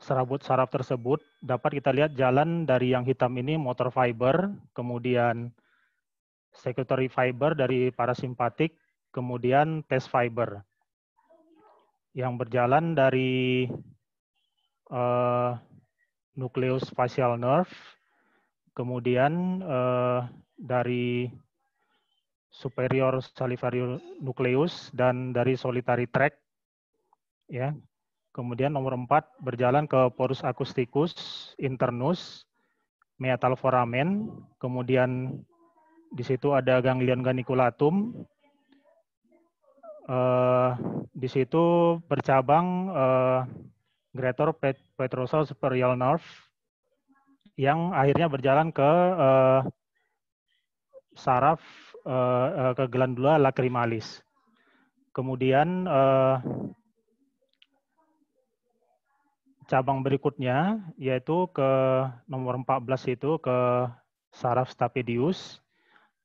serabut saraf tersebut dapat kita lihat jalan dari yang hitam ini motor fiber, kemudian secretory fiber dari parasimpatik, kemudian test fiber yang berjalan dari nucleus facial nerve, kemudian dari superior salivary nucleus dan dari solitary tract, ya. Kemudian nomor 4 berjalan ke porus acousticus, internus, meatal foramen, kemudian di situ ada ganglion ganiculatum. Di situ bercabang greater petrosal superior nerve yang akhirnya berjalan ke saraf ke glandula lacrimalis. Kemudian cabang berikutnya yaitu ke nomor 14 itu ke saraf stapedius,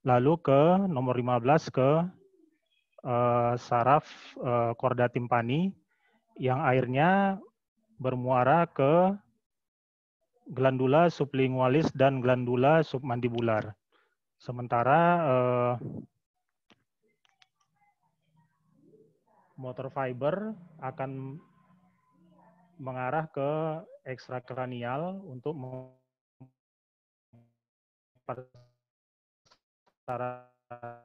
lalu ke nomor 15 ke saraf chorda tympani yang akhirnya bermuara ke glandula sublingualis dan glandula submandibular. Sementara motor fiber akan mengarah ke ekstrakranial untuk mempersarafkan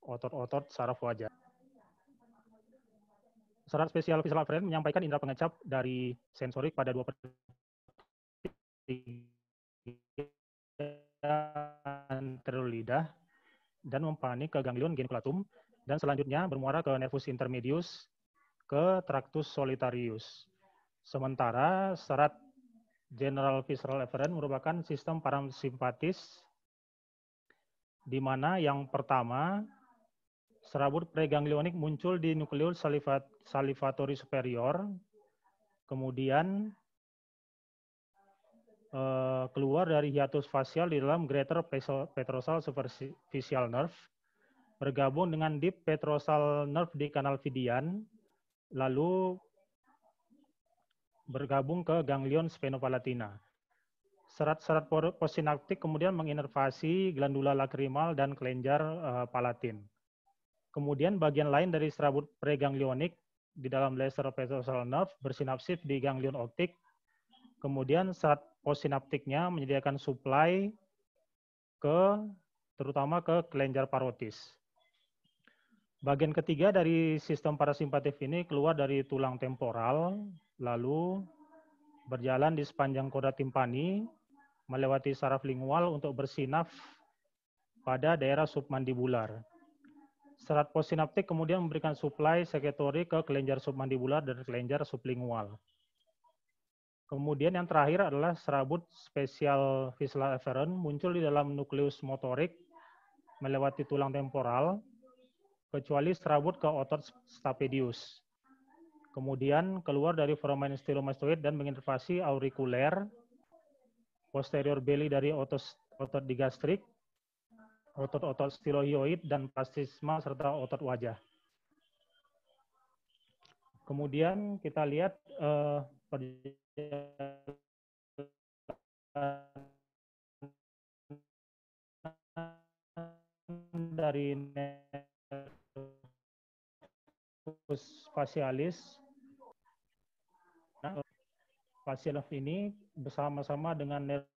otot-otot saraf wajah. Saraf spesial visual afferent menyampaikan indera pengecap dari sensorik pada 2/3 anterior lidah dan mempani ke ganglion geniculatum dan selanjutnya bermuara ke nervus intermedius ke tractus solitarius. Sementara serat general visceral efferent merupakan sistem parasimpatis di mana yang pertama serabut preganglionik muncul di nukleus salivatory superior, kemudian keluar dari hiatus facial di dalam greater petrosal superficial nerve, bergabung dengan deep petrosal nerve di kanal Vidian, lalu bergabung ke ganglion sphenopalatina. Serat-serat postsinaptik kemudian menginervasi glandula lakrimal dan kelenjar palatin. Kemudian bagian lain dari serabut preganglionik di dalam laser petrosal nerve bersinapsis di ganglion optik. Kemudian serat postsinaptiknya menyediakan suplai terutama ke kelenjar parotis. Bagian ketiga dari sistem parasimpatif ini keluar dari tulang temporal, lalu berjalan di sepanjang chorda tympani, melewati saraf lingual untuk bersinaf pada daerah submandibular. Serat postsinaptik kemudian memberikan suplai sekretori ke kelenjar submandibular dan kelenjar sublingual. Kemudian yang terakhir adalah serabut spesial visual efferent muncul di dalam nukleus motorik melewati tulang temporal, kecuali serabut ke otot stapedius. Kemudian keluar dari foramen stylomastoid dan menginnervasi aurikuler, posterior belly dari otot digastrik, otot-otot stilohioid dan plastisma serta otot wajah. Kemudian kita lihat dari nervus facialis. Nah, facialis ini bersama-sama dengan nervus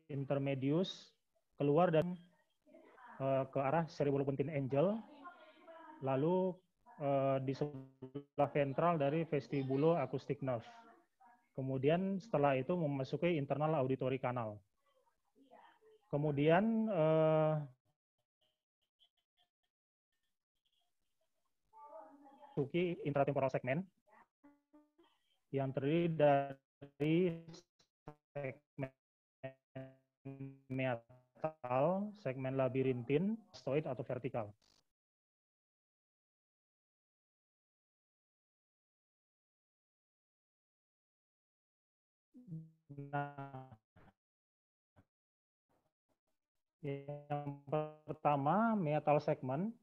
intermedius keluar dan ke arah cerebropontine angel, lalu di sebelah ventral dari vestibulo acoustic nerve. Kemudian setelah itu memasuki internal auditory canal. Kemudian memasuki intratemporal segmen yang terdiri dari segmen meatal, segmen labirintin, mastoid atau vertikal. Nah, Yang pertama, meatal segment.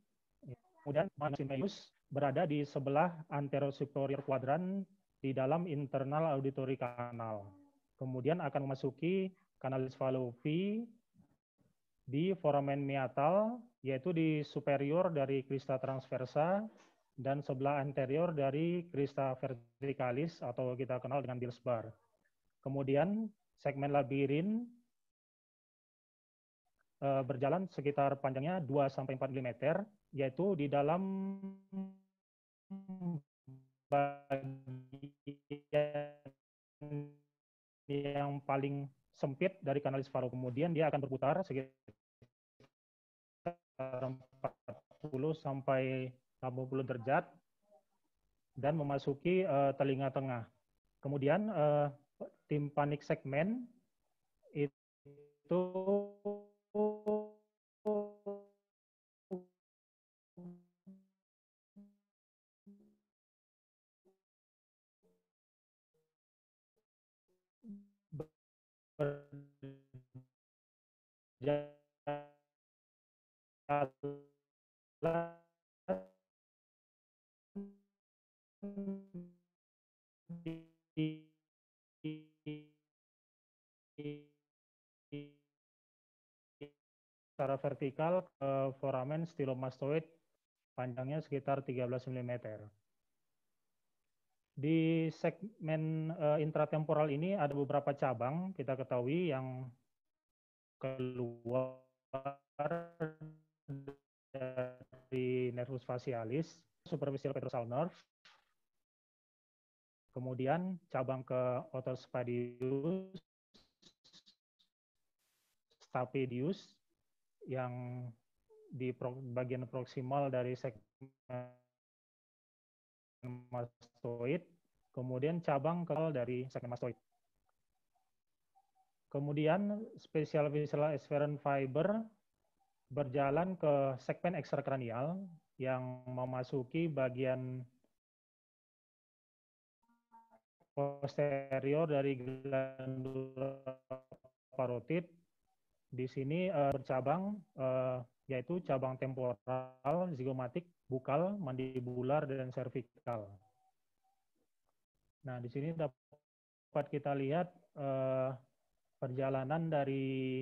Kemudian Maximus berada di sebelah anterior superior quadrant di dalam internal auditory canal. Kemudian akan memasuki canalis fallopi di foramen meatal, yaitu di superior dari crista transversa dan sebelah anterior dari crista verticalis atau kita kenal dengan Beers bar. Kemudian segmen labirin berjalan sekitar panjangnya 2-4 mm, yaitu di dalam bagian yang paling sempit dari kanalis faro. Kemudian dia akan berputar sekitar 40 sampai 80 derajat dan memasuki telinga tengah. Kemudian tympanic segment itu secara vertikal ke foramen stylomastoid panjangnya sekitar 13 mm. Di segmen intratemporal ini ada beberapa cabang kita ketahui yang keluar dari nervus facialis, superficial petrosal nerve, kemudian cabang ke otus spadius, stapedius, yang di bagian proksimal dari segmen mastoid, kemudian cabang ke dari segmen mastoid. Kemudian spesial visceral efferent fiber berjalan ke segmen ekstrakranial yang memasuki bagian posterior dari glandula parotid. Di sini bercabang yaitu cabang temporal, zigomatik, bukal, mandibular, dan cervical. Nah, di sini dapat kita lihat perjalanan dari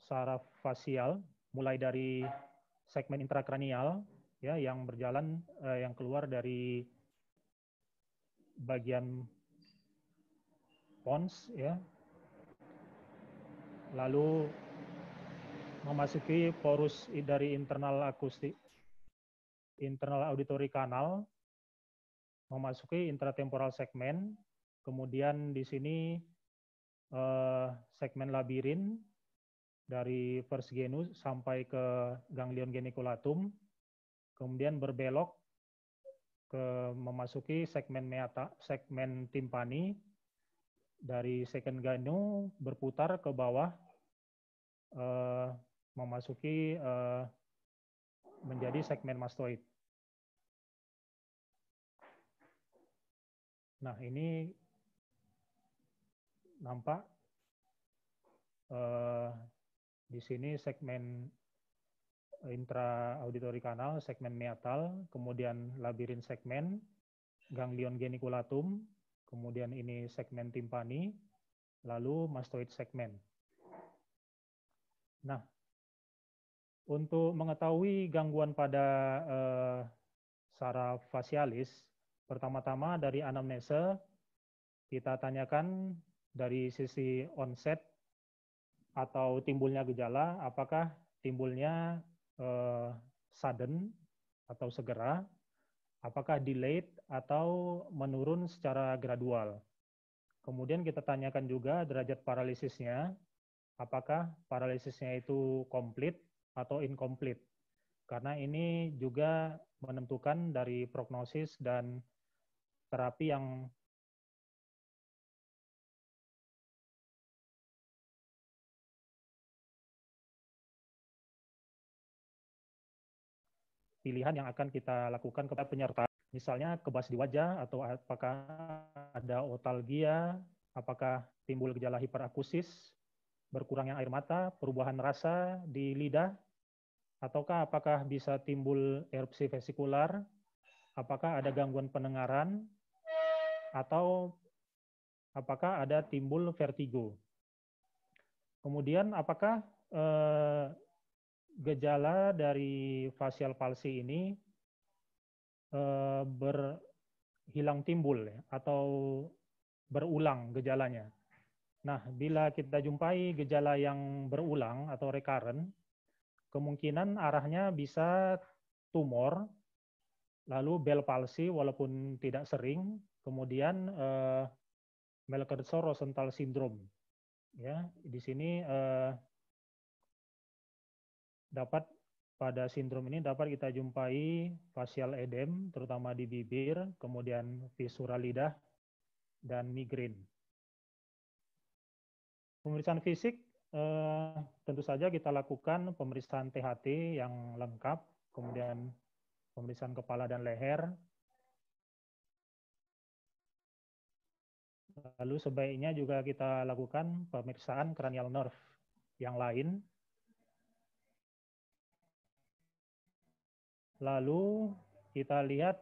saraf fasial, mulai dari segmen intrakranial, ya, yang berjalan, yang keluar dari bagian pons, ya, lalu memasuki porus dari internal akustik, internal auditory canal, memasuki intratemporal segmen, kemudian di sini segmen labirin dari first genus sampai ke ganglion geniculatum, kemudian berbelok ke memasuki segmen segmen timpani, dari second genu berputar ke bawah memasuki menjadi segmen mastoid. Nah, ini nampak di sini segmen intra-auditory canal, segmen meatal, kemudian labirin segmen, ganglion geniculatum, kemudian ini segmen timpani, lalu mastoid segmen. Nah, untuk mengetahui gangguan pada saraf fasialis, pertama-tama dari anamnesa, kita tanyakan dari sisi onset atau timbulnya gejala, apakah timbulnya sudden atau segera, apakah delayed atau menurun secara gradual. Kemudian kita tanyakan juga derajat paralisisnya, apakah paralisisnya itu komplit atau incomplete. Karena ini juga menentukan dari prognosis dan terapi yang pilihan yang akan kita lakukan kepada penyerta, misalnya kebas di wajah, atau apakah ada otalgia, apakah timbul gejala hiperakusis, berkurangnya air mata, perubahan rasa di lidah, ataukah apakah bisa timbul erupsi vesikular, apakah ada gangguan pendengaran, atau apakah ada timbul vertigo. Kemudian apakah gejala dari facial palsy ini berhilang timbul ya, atau berulang gejalanya. Nah, bila kita jumpai gejala yang berulang atau recurrent, kemungkinan arahnya bisa tumor, lalu Bell palsy walaupun tidak sering, kemudian Mercosur-Rosenthal syndrome. Ya, di sini dapat pada sindrom ini dapat kita jumpai facial edem, terutama di bibir, kemudian visura lidah, dan migrain. Pemeriksaan fisik tentu saja kita lakukan pemeriksaan THT yang lengkap, kemudian pemeriksaan kepala dan leher. Lalu sebaiknya juga kita lakukan pemeriksaan cranial nerve yang lain. Lalu kita lihat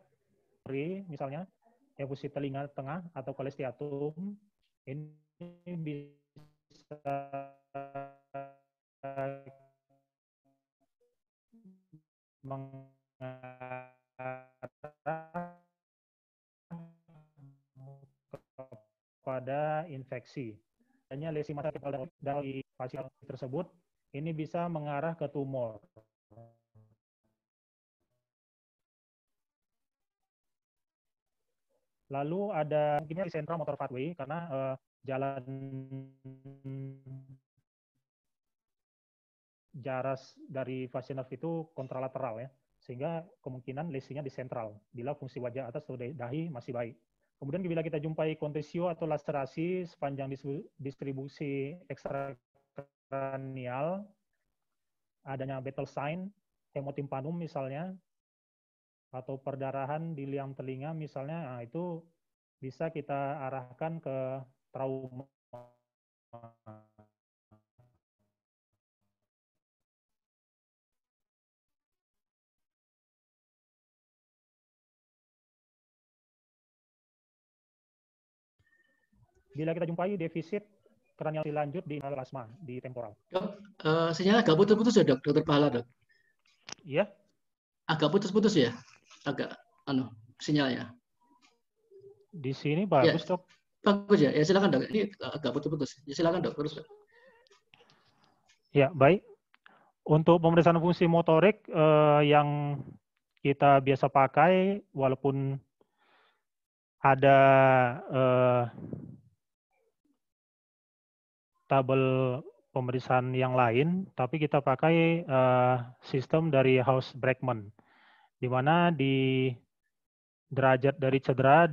misalnya efusi telinga tengah atau kolestiatum, ini bisa mengarah pada infeksi. Hanya lesi massa dari pasien tersebut ini bisa mengarah ke tumor. Lalu ada mungkinnya di central motor pathway karena jalan jaras dari vagus nerve itu kontralateral ya, sehingga kemungkinan lesinya di sentral bila fungsi wajah atas atau dahi masih baik. Kemudian bila kita jumpai contusio atau laserasi sepanjang distribusi ekstrakranial, adanya battle sign, hemotympanum misalnya, atau perdarahan di liang telinga misalnya, nah itu bisa kita arahkan ke trauma. Bila kita jumpai defisit kranial lanjut di plasma, di temporal. Dok, sinyal agak putus-putus ya dok, dokter Pahala dok? Iya. Agak putus-putus ya, agak sinyalnya. Di sini bagus ya, dok. Bagus ya, ya silakan dok. Ini agak putus-putus. Ya silakan dok, terus dok. Ya baik. Untuk pemeriksaan fungsi motorik yang kita biasa pakai, walaupun ada tabel pemeriksaan yang lain, tapi kita pakai sistem dari House-Brackman, di mana di derajat dari cedera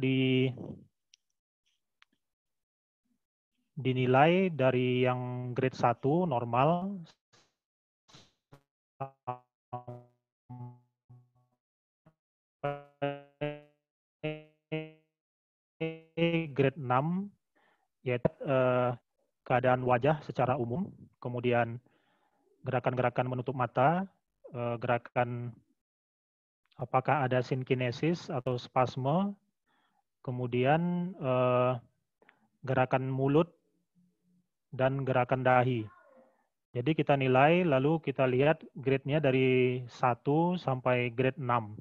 dinilai dari yang grade 1 normal grade 6, yaitu keadaan wajah secara umum, kemudian gerakan-gerakan menutup mata, gerakan apakah ada sinkinesis atau spasme, kemudian gerakan mulut, dan gerakan dahi. Jadi kita nilai, lalu kita lihat grade-nya dari 1 sampai grade 6.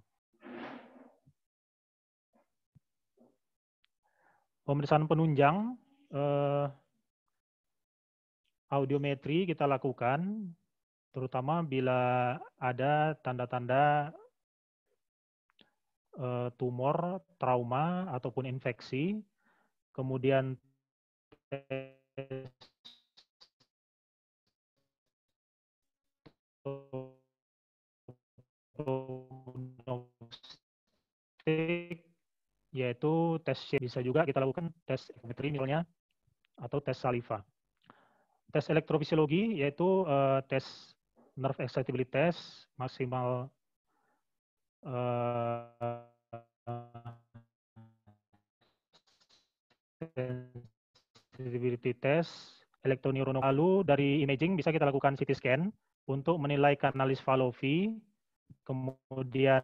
Pemeriksaan penunjang, audiometri kita lakukan, terutama bila ada tanda-tanda tumor, trauma, ataupun infeksi. Kemudian yaitu tes, bisa juga kita lakukan tes ekometri misalnya, atau tes saliva. Tes elektrofisiologi yaitu tes nerve excitability test, maksimal sensitivity test, elektroneuronografi. Lalu dari imaging bisa kita lakukan CT scan untuk menilai kanalis Fallot-V, kemudian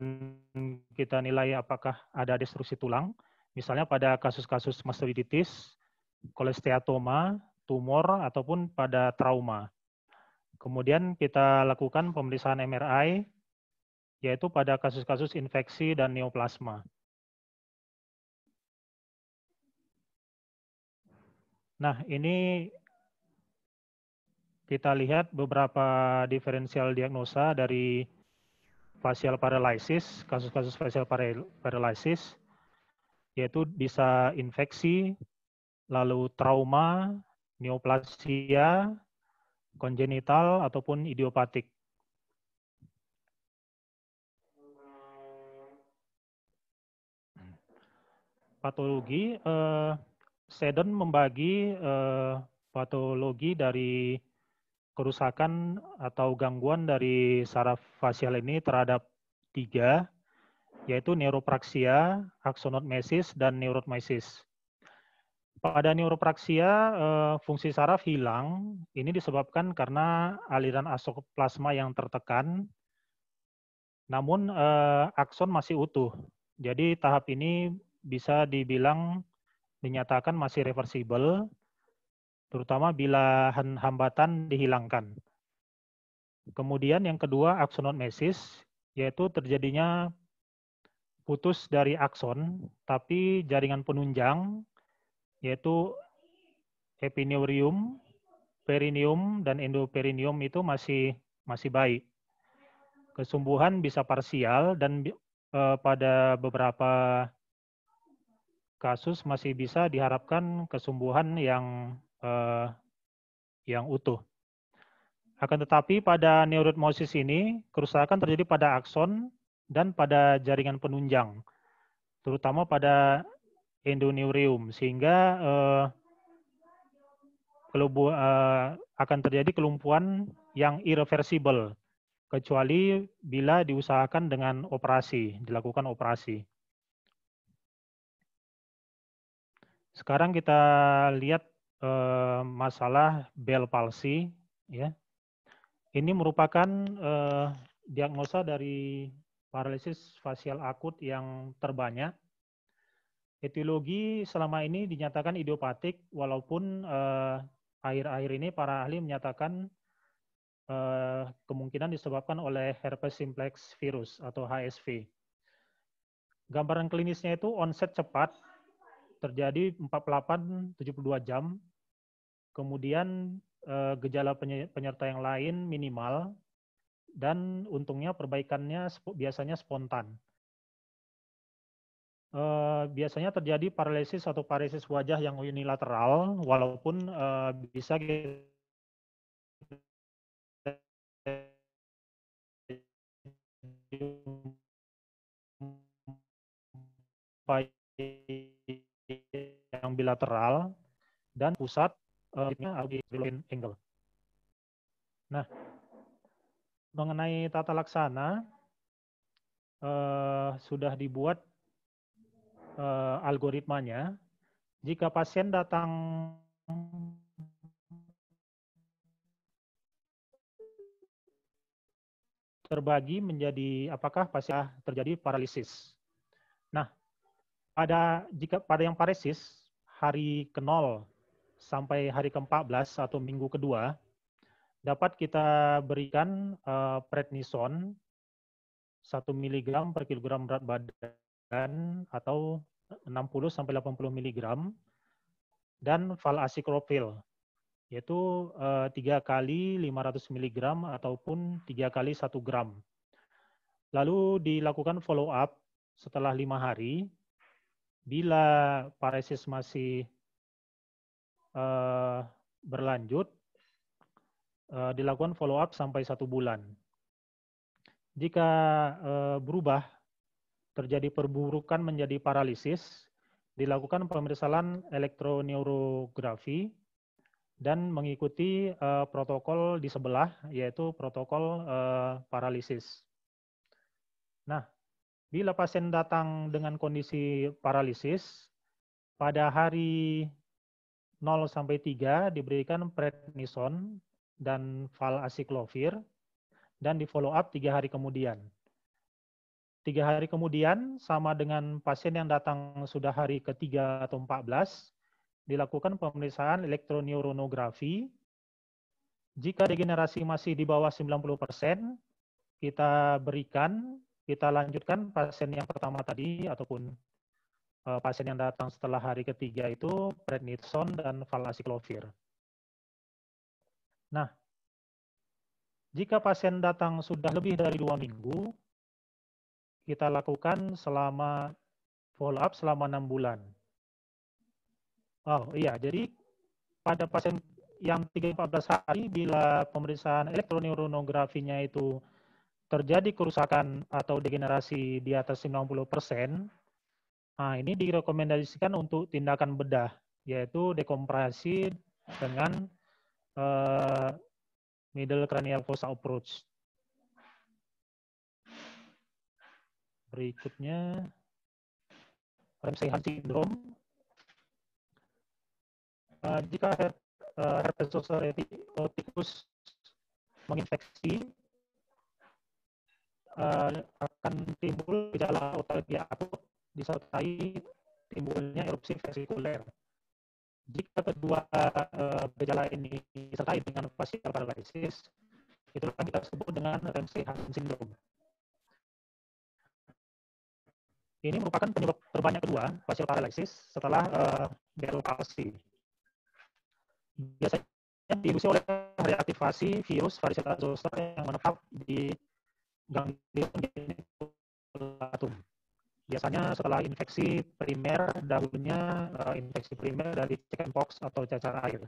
kita nilai apakah ada destruksi tulang, misalnya pada kasus-kasus mastoiditis, kolesteatoma, tumor, ataupun pada trauma. Kemudian kita lakukan pemeriksaan MRI, yaitu pada kasus-kasus infeksi dan neoplasma. Nah, ini kita lihat beberapa diferensial diagnosa dari facial paralysis, kasus-kasus facial paralysis, yaitu bisa infeksi, lalu trauma, neoplasia, kongenital, ataupun idiopatik. Patologi, Seddon membagi patologi dari kerusakan atau gangguan dari saraf fasial ini terhadap 3, yaitu neuropraksia, aksonotmesis, dan neurotmesis. Pada neuropraksia, fungsi saraf hilang. Ini disebabkan karena aliran asoplasma yang tertekan, namun akson masih utuh. Jadi tahap ini bisa dibilang dinyatakan masih reversible, terutama bila hambatan dihilangkan. Kemudian yang kedua, aksonotmesis, yaitu terjadinya putus dari akson, tapi jaringan penunjang, yaitu epineurium, perineum, dan endoperineum itu masih baik. Kesembuhan bisa parsial dan pada beberapa kasus masih bisa diharapkan kesembuhan yang utuh. Akan tetapi pada neurotmosis ini, kerusakan terjadi pada akson dan pada jaringan penunjang, terutama pada endoneurium, sehingga akan terjadi kelumpuhan yang irreversible, kecuali bila diusahakan dengan operasi, dilakukan operasi. Sekarang kita lihat masalah Bell palsy, ya. Ini merupakan diagnosa dari paralisis fasial akut yang terbanyak. Etiologi selama ini dinyatakan idiopatik, walaupun akhir-akhir ini para ahli menyatakan kemungkinan disebabkan oleh herpes simplex virus atau HSV. Gambaran klinisnya itu onset cepat, terjadi 48-72 jam, kemudian gejala penyerta yang lain minimal, dan untungnya perbaikannya biasanya spontan. Biasanya terjadi paralisis atau paresis wajah yang unilateral, walaupun bisa yang bilateral dan pusat angle. Nah, mengenai tata laksana sudah dibuat algoritmanya. Jika pasien datang terbagi menjadi apakah pasien terjadi paralisis. Nah, pada yang paresis hari ke-0 sampai hari ke-14 atau minggu kedua, dapat kita berikan prednison 1 mg per kilogram berat badan atau 60 sampai 80 mg dan valacyclovir, yaitu 3 kali 500 mg ataupun 3 kali 1 gram. Lalu dilakukan follow up setelah 5 hari. Bila paresis masih berlanjut, dilakukan follow up sampai 1 bulan. Jika berubah, terjadi perburukan menjadi paralisis, dilakukan pemeriksaan elektroneurografi dan mengikuti protokol di sebelah, yaitu protokol paralisis. Nah, bila pasien datang dengan kondisi paralisis, pada hari 0 sampai 3 diberikan prednison dan valaciclovir dan di follow up 3 hari kemudian. 3 hari kemudian sama dengan pasien yang datang sudah hari ketiga atau 14 dilakukan pemeriksaan elektroneuronografi. Jika degenerasi masih di bawah 90%, kita lanjutkan pasien yang pertama tadi ataupun pasien yang datang setelah hari ketiga itu prednison dan valaciclovir. Nah, jika pasien datang sudah lebih dari 2 minggu, kita lakukan selama follow up selama 6 bulan. Oh iya, jadi pada pasien yang 3-14 hari bila pemeriksaan elektroneuronografinya itu terjadi kerusakan atau degenerasi di atas 90%, nah ini direkomendasikan untuk tindakan bedah, yaitu dekompresi dengan middle cranial fossa approach. Berikutnya, Ramsay-Hunt syndrome. Jika herpes zoster oticus menginfeksi, akan timbul gejala otalgia akut disertai timbulnya erupsi vesikuler. Jika kedua gejala ini disertai dengan facial paralysis, itu akan kita sebut dengan Ramsay-Hunt syndrome. Ini merupakan penyebab terbanyak kedua facial paralysis setelah Bell palsy. Biasanya diinduksi oleh reaktivasi virus varicella zoster yang menetap di ganglion genitulatum. Biasanya setelah infeksi primer, dahulunya infeksi primer dari chickenpox atau cacar air.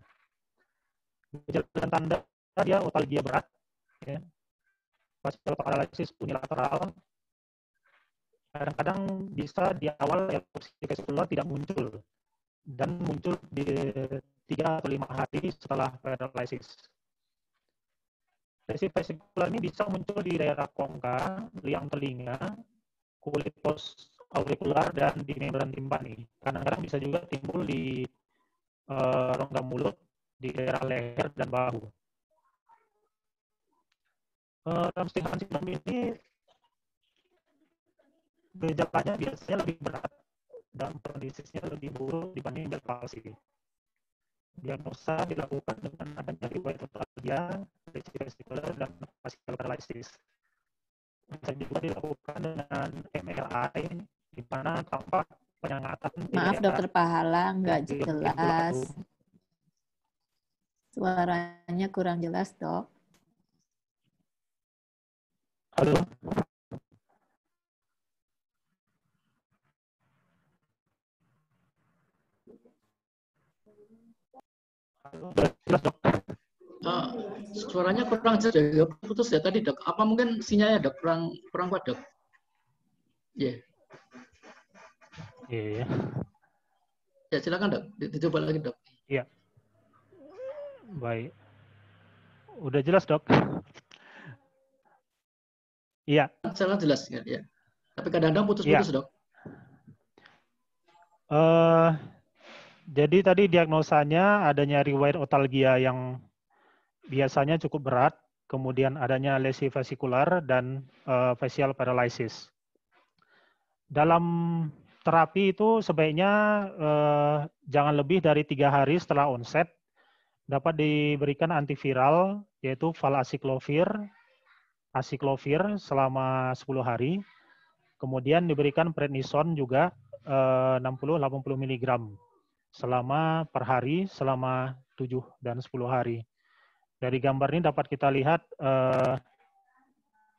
Gejala dan tanda dia otalgia berat, ya. Facial paralysis unilateral. Kadang-kadang bisa di awal erupsi vesikular tidak muncul dan muncul di 3 atau 5 hari setelah paralysis. Lesi vesikular ini bisa muncul di daerah kongka, liang telinga, kulit post aurikular, dan di membran timpani. Kadang-kadang bisa juga timbul di rongga mulut, di daerah leher dan bahu. Ramsay-Hunt syndrome ini gejalanya biasanya lebih berat dan prognosisnya lebih buruk dibanding Bell palsy. Diagnosa dilakukan dengan adanya riwayat otalgia, lesi vesikular, dan facial paralysis. Bisa juga dilakukan dengan MRI, di mana tampak penyangatan. Maaf dokter Pahala, nggak jelas. Suaranya kurang jelas, dok. Halo. Jelas, dok. Suaranya kurang jelas, ya. Putus ya tadi, dok. Apa mungkin sinyalnya, dok, kurang kuat, dok? Iya. Iya. Ya, silakan, dok. Dicoba lagi, dok. Iya. Baik. Udah jelas, dok? Iya. Sangat jelas, ya. Tapi kadang-kadang putus-putus, ya, dok. Jadi tadi diagnosanya adanya riwayat otalgia yang biasanya cukup berat, kemudian adanya lesi vesikular dan facial paralysis. Dalam terapi itu sebaiknya jangan lebih dari 3 hari setelah onset dapat diberikan antiviral yaitu valaciclovir, aciclovir selama 10 hari. Kemudian diberikan prednison juga 60-80 mg selama per hari selama 7 dan 10 hari. Dari gambar ini dapat kita lihat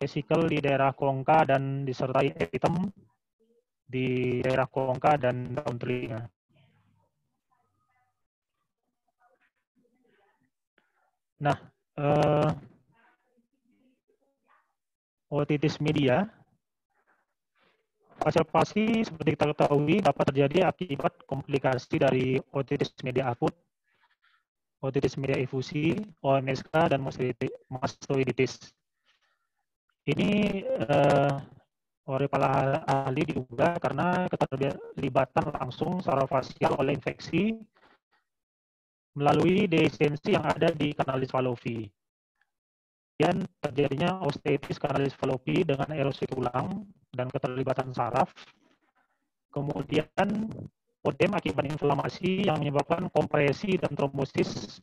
vesikel di daerah kongka dan disertai epitem di daerah kongka dan daun telinga. Nah, otitis media, facial palsy seperti kita ketahui dapat terjadi akibat komplikasi dari otitis media akut, otitis media efusi, OMSK, dan mastoiditis. Ini oleh para ahli diduga karena keterlibatan langsung secara fasial oleh infeksi melalui dehiscensi yang ada di kanalis Fallopi. Kemudian terjadinya osteitis kanalis Fallopi dengan erosi tulang dan keterlibatan saraf. Kemudian odem akibat inflamasi yang menyebabkan kompresi dan trombosis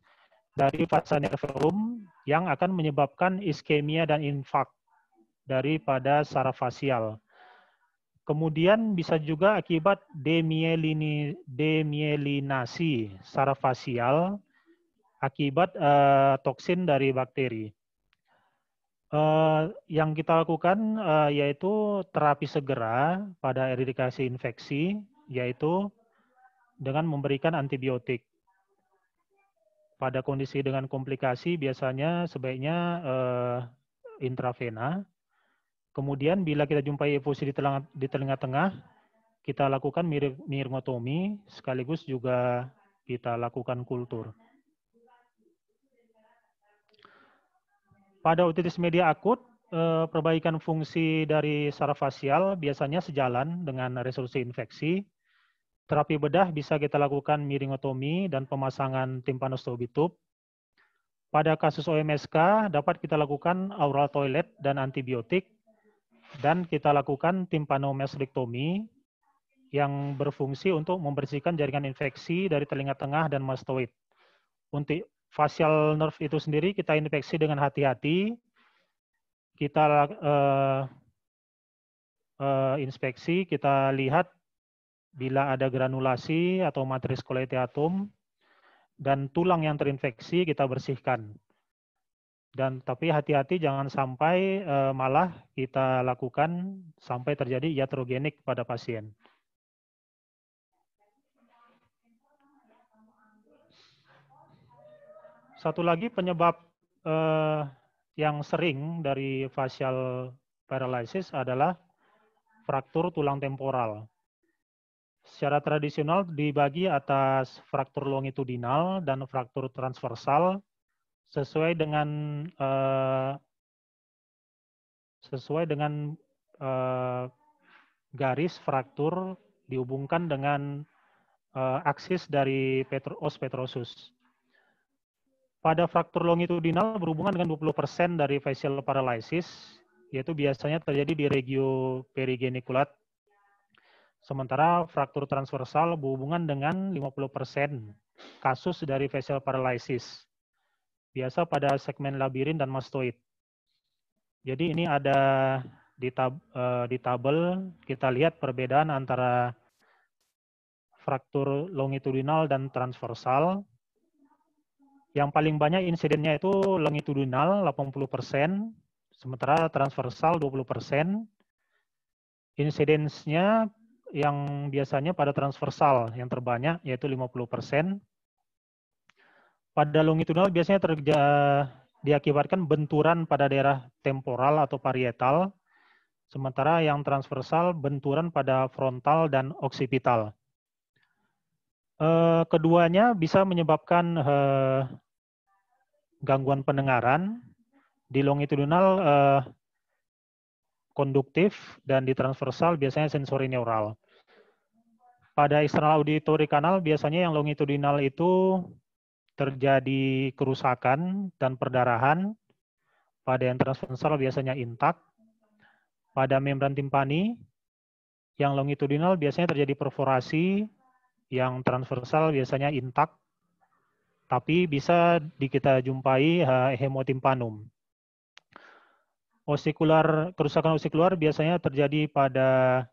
dari vasa nervum yang akan menyebabkan iskemia dan infark daripada saraf fasial. Kemudian bisa juga akibat demyelinasi saraf fasial akibat toksin dari bakteri. Yang kita lakukan yaitu terapi segera pada eradikasi infeksi, yaitu dengan memberikan antibiotik. Pada kondisi dengan komplikasi biasanya sebaiknya intravena. Kemudian bila kita jumpai efusi di telinga tengah, kita lakukan miringotomi sekaligus juga kita lakukan kultur. Pada otitis media akut, perbaikan fungsi dari saraf fasial biasanya sejalan dengan resolusi infeksi. Terapi bedah bisa kita lakukan miringotomi dan pemasangan tympanostomy tube. Pada kasus OMSK dapat kita lakukan aural toilet dan antibiotik, dan kita lakukan tympanomastectomy yang berfungsi untuk membersihkan jaringan infeksi dari telinga tengah dan mastoid. Untuk facial nerve itu sendiri kita infeksi dengan hati-hati, kita inspeksi, kita lihat bila ada granulasi atau matris coleteatum dan tulang yang terinfeksi kita bersihkan. Dan tapi hati-hati jangan sampai malah kita lakukan sampai terjadi iatrogenik pada pasien. Satu lagi penyebab yang sering dari facial paralysis adalah fraktur tulang temporal. Secara tradisional dibagi atas fraktur longitudinal dan fraktur transversal sesuai dengan garis fraktur dihubungkan dengan aksis dari os petrosus. Pada fraktur longitudinal berhubungan dengan 20% dari facial paralysis, yaitu biasanya terjadi di regio perigeniculat. Sementara fraktur transversal berhubungan dengan 50% kasus dari facial paralysis. Biasa pada segmen labirin dan mastoid. Jadi ini ada di tabel kita lihat perbedaan antara fraktur longitudinal dan transversal. Yang paling banyak insidennya itu longitudinal 80%, sementara transversal 20%. Insidensnya yang biasanya pada transversal yang terbanyak yaitu 50%. Pada longitudinal biasanya diakibatkan benturan pada daerah temporal atau parietal, sementara yang transversal benturan pada frontal dan oksipital. Keduanya bisa menyebabkan gangguan pendengaran. Di longitudinal konduktif dan di transversal biasanya sensori neural. Pada eksternal auditory kanal biasanya yang longitudinal itu terjadi kerusakan dan perdarahan. Pada yang transversal biasanya intak. Pada membran timpani yang longitudinal biasanya terjadi perforasi, yang transversal biasanya intak, tapi bisa kita jumpai hemotimpanum. Kerusakan osikular biasanya terjadi pada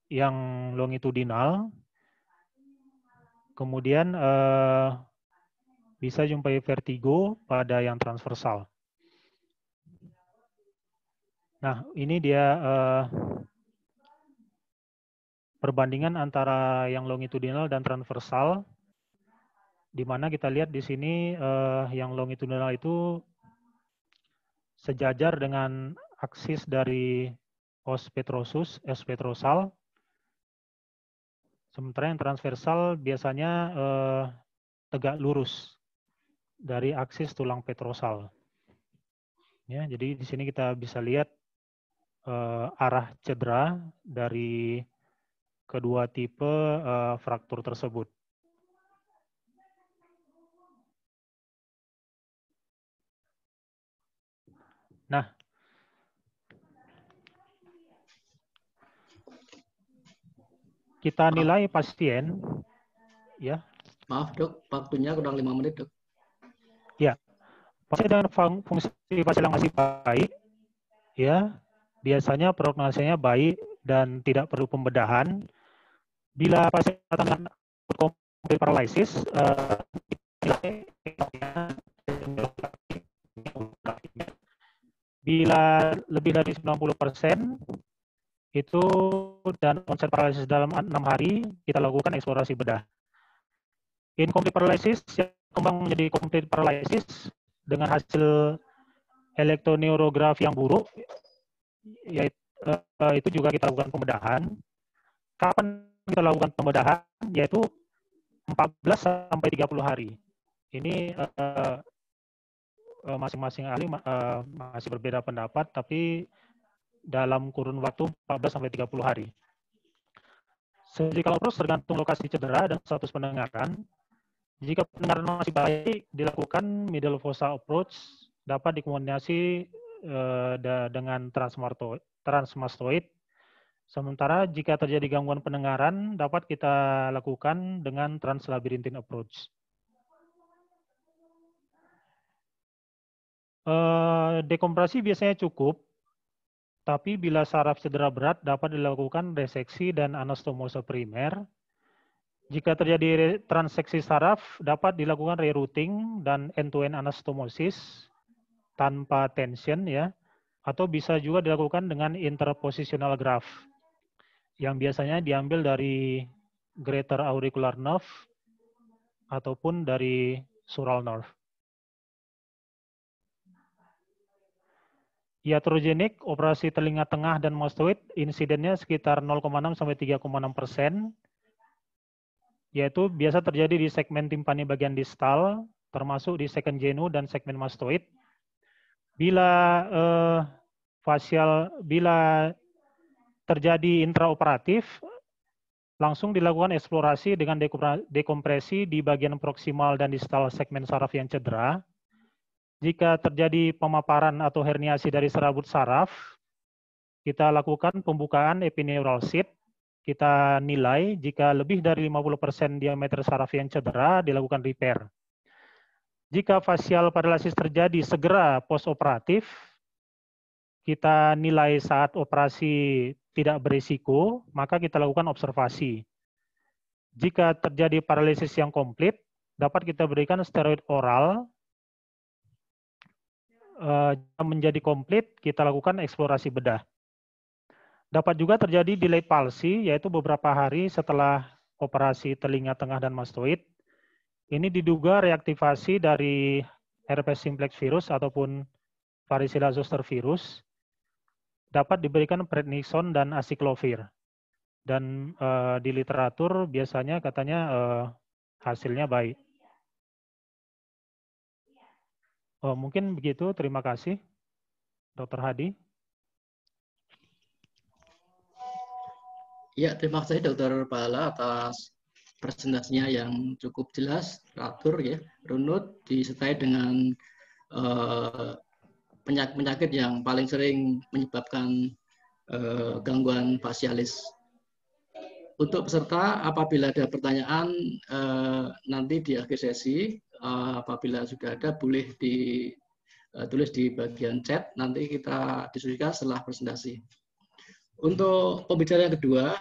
yang longitudinal, kemudian bisa jumpai vertigo pada yang transversal. Nah, ini dia perbandingan antara yang longitudinal dan transversal, di mana kita lihat di sini yang longitudinal itu sejajar dengan aksis dari os petrosal, sementara yang transversal biasanya tegak lurus dari aksis tulang petrosal. Ya, jadi di sini kita bisa lihat arah cedera dari kedua tipe fraktur tersebut. Nah, kita nilai pasien, ya. Maaf dok, waktunya kurang 5 menit dok. Ya, pasien dengan fungsi facial yang masih baik, ya, biasanya prognosisnya baik dan tidak perlu pembedahan. Bila pasien datang dengan complete paralysis, bila lebih dari 90% itu dan onset paralysis dalam 6 hari, kita lakukan eksplorasi bedah. Incomplete paralysis yang kembang menjadi complete paralysis dengan hasil elektroneurografi yang buruk, yaitu itu juga kita lakukan pembedahan. Kapan kita lakukan pembedahan? Yaitu 14 sampai 30 hari. Ini masing-masing ahli masih berbeda pendapat, tapi dalam kurun waktu 14 sampai 30 hari. Surgical approach tergantung lokasi cedera dan status pendengaran. Jika pendengaran masih baik, dilakukan middle fossa approach, dapat dikombinasi dengan transmastoid. Sementara jika terjadi gangguan pendengaran, dapat kita lakukan dengan translabyrinthine approach. Dekompresi biasanya cukup, tapi bila saraf cedera berat dapat dilakukan reseksi dan anastomose primer. Jika terjadi transeksi saraf, dapat dilakukan rerouting dan end-to-end anastomosis tanpa tension, ya, atau bisa juga dilakukan dengan interpositional graft yang biasanya diambil dari greater auricular nerve ataupun dari sural nerve. Iatrogenik, operasi telinga tengah dan mastoid, insidennya sekitar 0,6 sampai 3,6%, yaitu biasa terjadi di segmen timpani bagian distal, termasuk di second genu dan segmen mastoid. Bila bila terjadi intraoperatif, langsung dilakukan eksplorasi dengan dekompresi di bagian proksimal dan distal segmen saraf yang cedera. Jika terjadi pemaparan atau herniasi dari serabut saraf, kita lakukan pembukaan epineural sheath. Kita nilai jika lebih dari 50% diameter saraf yang cedera, dilakukan repair. Jika facial paralysis terjadi segera postoperatif, kita nilai saat operasi tidak berisiko, maka kita lakukan observasi. Jika terjadi paralisis yang komplit, dapat kita berikan steroid oral. Menjadi komplit, kita lakukan eksplorasi bedah. Dapat juga terjadi delayed palsy, yaitu beberapa hari setelah operasi telinga tengah dan mastoid. Ini diduga reaktivasi dari herpes simplex virus ataupun varicella zoster virus. Dapat diberikan prednison dan aciclovir. Dan di literatur biasanya katanya hasilnya baik. Mungkin begitu, terima kasih, Dr. Hadi. Ya, terima kasih Dr. Pahala atas presentasinya yang cukup jelas, teratur, ya, runut, disertai dengan penyakit yang paling sering menyebabkan gangguan fasialis. Untuk peserta, apabila ada pertanyaan nanti di akhir sesi, apabila sudah ada, boleh ditulis di bagian chat, nanti kita diskusikan setelah presentasi. Untuk pembicara yang kedua,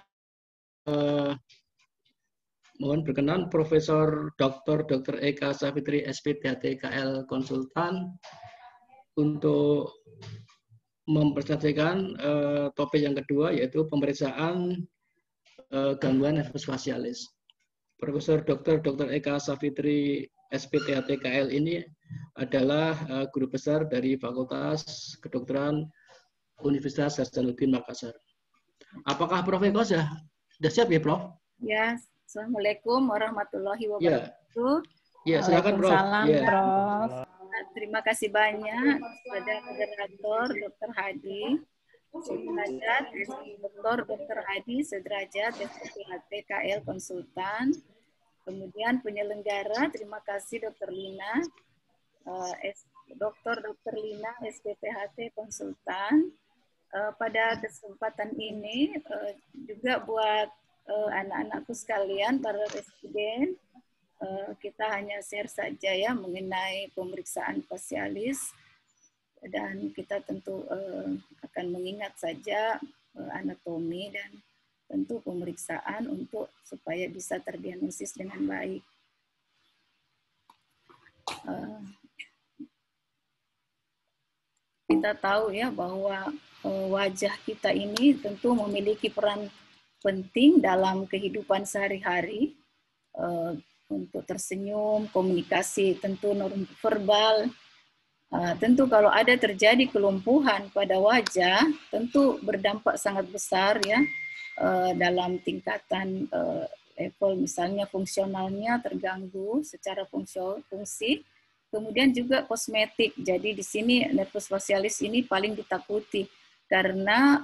mohon berkenan Profesor Dr. Eka Savitri SPTHT KL Konsultan untuk mempresentasikan topik yang kedua, yaitu pemeriksaan gangguan nervus facialis. Profesor Dr. Eka Savitri SPTHT KL ini adalah guru besar dari Fakultas Kedokteran Universitas Hasanuddin Makassar. Apakah Prof. Eko sudah siap ya, Prof? Ya, Assalamualaikum warahmatullahi wabarakatuh. Ya, silakan Prof. Waalaikumsalam, Ya. Prof. Terima kasih banyak kepada moderator Dr. Hadi Sederajat, Dr. Hadi Sederajat, SPTHT KL Konsultan. Kemudian penyelenggara, terima kasih Dr. Lina, Dr. Lina, SPPHT konsultan. Pada kesempatan ini juga buat anak-anakku sekalian, para residen, kita hanya share saja ya mengenai pemeriksaan fasialis, dan kita tentu akan mengingat saja anatomi dan tentu pemeriksaan untuk supaya bisa terdiagnosis dengan baik. Kita tahu ya bahwa wajah kita ini tentu memiliki peran penting dalam kehidupan sehari-hari, untuk tersenyum, komunikasi, tentu nonverbal. Tentu kalau ada terjadi kelumpuhan pada wajah, tentu berdampak sangat besar ya dalam tingkatan level, misalnya fungsionalnya terganggu secara fungsi. Kemudian juga kosmetik. Jadi di sini nervus facialis ini paling ditakuti karena